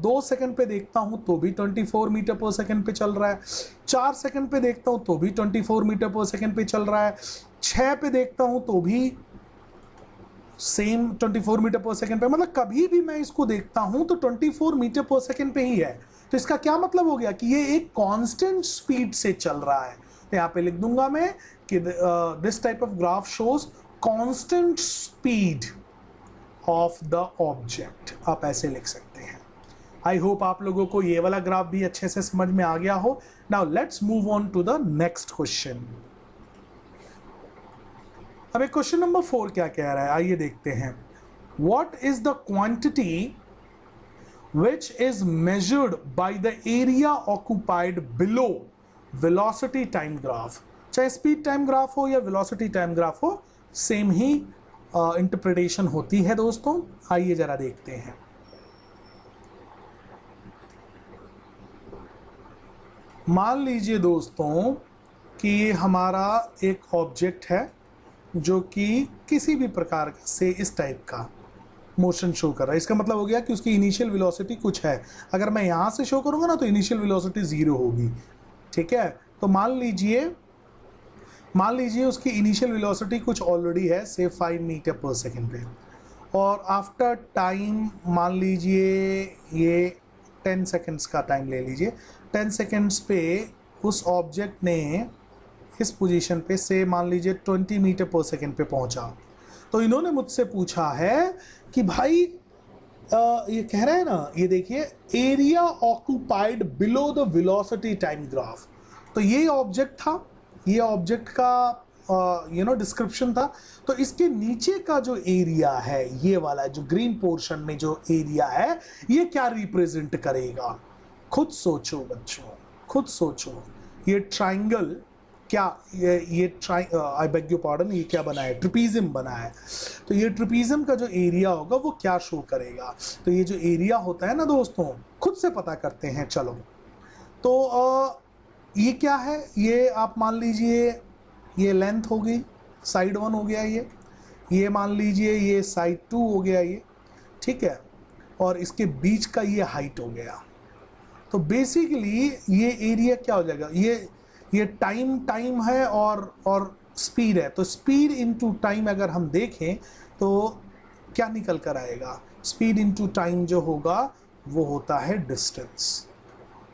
2 सेकेंड पे देखता हूं तो भी 24 मीटर पर सेकेंड पे चल रहा है, 4 सेकेंड पे देखता हूं तो भी 24 मीटर पर सेकेंड पे चल रहा है, 6 पे देखता हूं तो भी सेम 24 मीटर पर सेकेंड पे, मतलब कभी भी मैं इसको देखता हूं तो 24 मीटर पर सेकेंड पे ही है। तो इसका क्या मतलब हो गया कि ये एक कांस्टेंट स्पीड से चल रहा है। तो यहाँ पे लिख दूंगा मैं कि this type of graph shows constant speed of the object, आप ऐसे लिख सकते हैं। आई होप आप लोगों को ये वाला ग्राफ भी अच्छे से समझ में आ गया हो। Now let's move on to the next question. अब एक क्वेश्चन नंबर 4 क्या कह रहा है, आइए देखते हैं। What is the quantity which is measured by the area occupied below velocity time graph। चाहे स्पीड टाइम ग्राफ हो या वेलोसिटी टाइम ग्राफ हो, सेम ही इंटरप्रिटेशन होती है दोस्तों। आइए जरा देखते हैं। मान लीजिए दोस्तों कि हमारा एक ऑब्जेक्ट है जो कि किसी भी प्रकार से इस टाइप का मोशन शो कर रहा है। इसका मतलब हो गया कि उसकी इनिशियल वेलोसिटी कुछ है। अगर मैं यहां से शो करूंगा ना तो इनिशियल वेलोसिटी 0 होगी। ठीक है, तो मान लीजिए उसकी इनिशियल वेलोसिटी कुछ ऑलरेडी है, से 5 मीटर पर सेकेंड पे, और आफ्टर टाइम मान लीजिए ये 10 सेकेंड्स का टाइम ले लीजिए। 10 सेकेंड्स पे उस ऑब्जेक्ट ने इस पोजीशन पे से मान लीजिए 20 मीटर पर सेकेंड पे पहुंचा। तो इन्होंने मुझसे पूछा है कि भाई ये कह रहे हैं ना, ये देखिए area occupied below the velocity time graph. तो ये ऑब्जेक्ट था, ये ऑब्जेक्ट का डिस्क्रिप्शन था। तो इसके नीचे का जो एरिया है, ये वाला जो ग्रीन पोर्शन में जो एरिया है, ये क्या रिप्रेजेंट करेगा? खुद सोचो बच्चों, खुद सोचो। ये ट्राइंगल क्या, ये आई बेग यू पार्डन, ये क्या बना है? ट्रिपीजियम बना है। तो ये ट्रिपीजियम का जो एरिया होगा वो क्या शो करेगा? तो ये जो एरिया होता है ना दोस्तों, खुद से पता करते हैं। चलो, तो ये क्या है? ये आप मान लीजिए ये लेंथ हो गई, साइड 1 हो गया ये मान लीजिए ये साइड 2 हो गया ये, ठीक है, और इसके बीच का ये हाइट हो गया। तो बेसिकली ये एरिया क्या हो जाएगा? ये टाइम है और स्पीड है। तो स्पीड इनटू टाइम अगर हम देखें तो क्या निकल कर आएगा? स्पीड इनटू टाइम जो होगा वो होता है डिस्टेंस।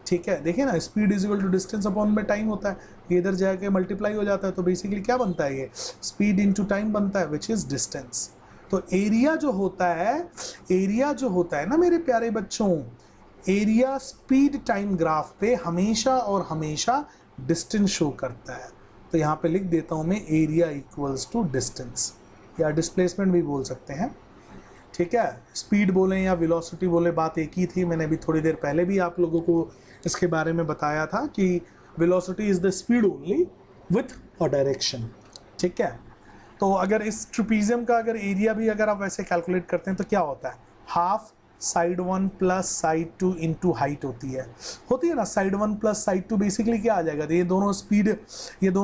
ठीक है, देखिए ना, speed is equal to distance upon में टाइम होता है, ये इधर जाके मल्टीप्लाई हो जाता है। तो बेसिकली क्या बनता है? ये स्पीड इनटू टाइम बनता है, विच इज डिस्टेंस। तो एरिया जो होता है ना मेरे प्यारे बच्चों, एरिया स्पीड टाइम ग्राफ पे हमेशा और हमेशा डिस्टेंस शो करता है। तो यहाँ पे लिख देता हूँ मैं, एरिया इक्वल्स टू डिस्टेंस, या डिस्प्लेसमेंट भी बोल सकते हैं। ठीक है, स्पीड बोलें या वेलोसिटी बोले, बात एक ही थी। मैंने अभी थोड़ी देर पहले भी आप लोगों को इसके बारे में बताया था कि velocity is the speed only with a direction. ठीक है, तो अगर इस ट्रिपीजियम का अगर एरिया भी अगर आप वैसे कैलकुलेट करते हैं तो क्या होता है? Half side 1 plus side 2 into height होती है ना। साइड 1 प्लस साइड 2 बेसिकली क्या आ जाएगा? ये दोनों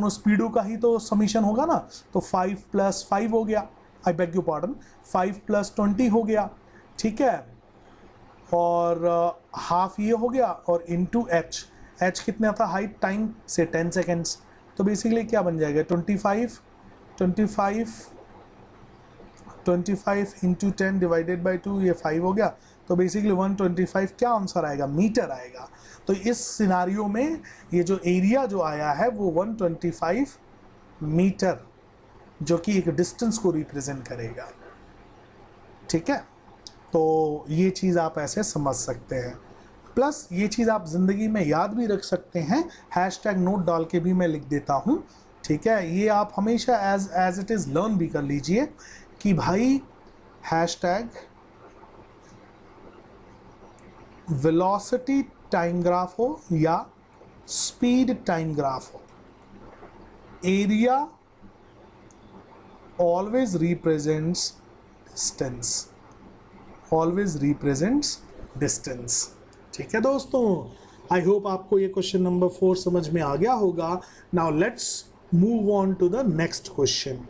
स्पीडों का ही तो समीशन होगा ना। तो 5 प्लस 5 हो गया, I beg you pardon, 5 plus 20 हो गया। ठीक है, और हाफ ये हो गया और इनटू एच, एच कितना था हाइट टाइम से 10 सेकेंड्स, तो बेसिकली क्या बन जाएगा 25 इंटू 10 डिवाइडेड बाई 2, ये 5 हो गया, तो बेसिकली 125 क्या आंसर आएगा, मीटर आएगा। तो इस सिनारियो में ये जो एरिया जो आया है वो 125 मीटर, जो कि एक डिस्टेंस को रिप्रेजेंट करेगा। ठीक है, तो ये चीज़ आप ऐसे समझ सकते हैं। प्लस ये चीज़ आप ज़िंदगी में याद भी रख सकते हैं, हैशटैग नोट डाल के भी मैं लिख देता हूँ। ठीक है, ये आप हमेशा एज इट इज़ लर्न भी कर लीजिए कि भाई हैशटैग वेलोसिटी टाइम ग्राफ हो या स्पीड टाइम ग्राफ हो, area always represents distance, always represents distance. ठीक है दोस्तों, आई होप आपको ये क्वेश्चन नंबर 4 समझ में आ गया होगा। Now let's move on to the next question.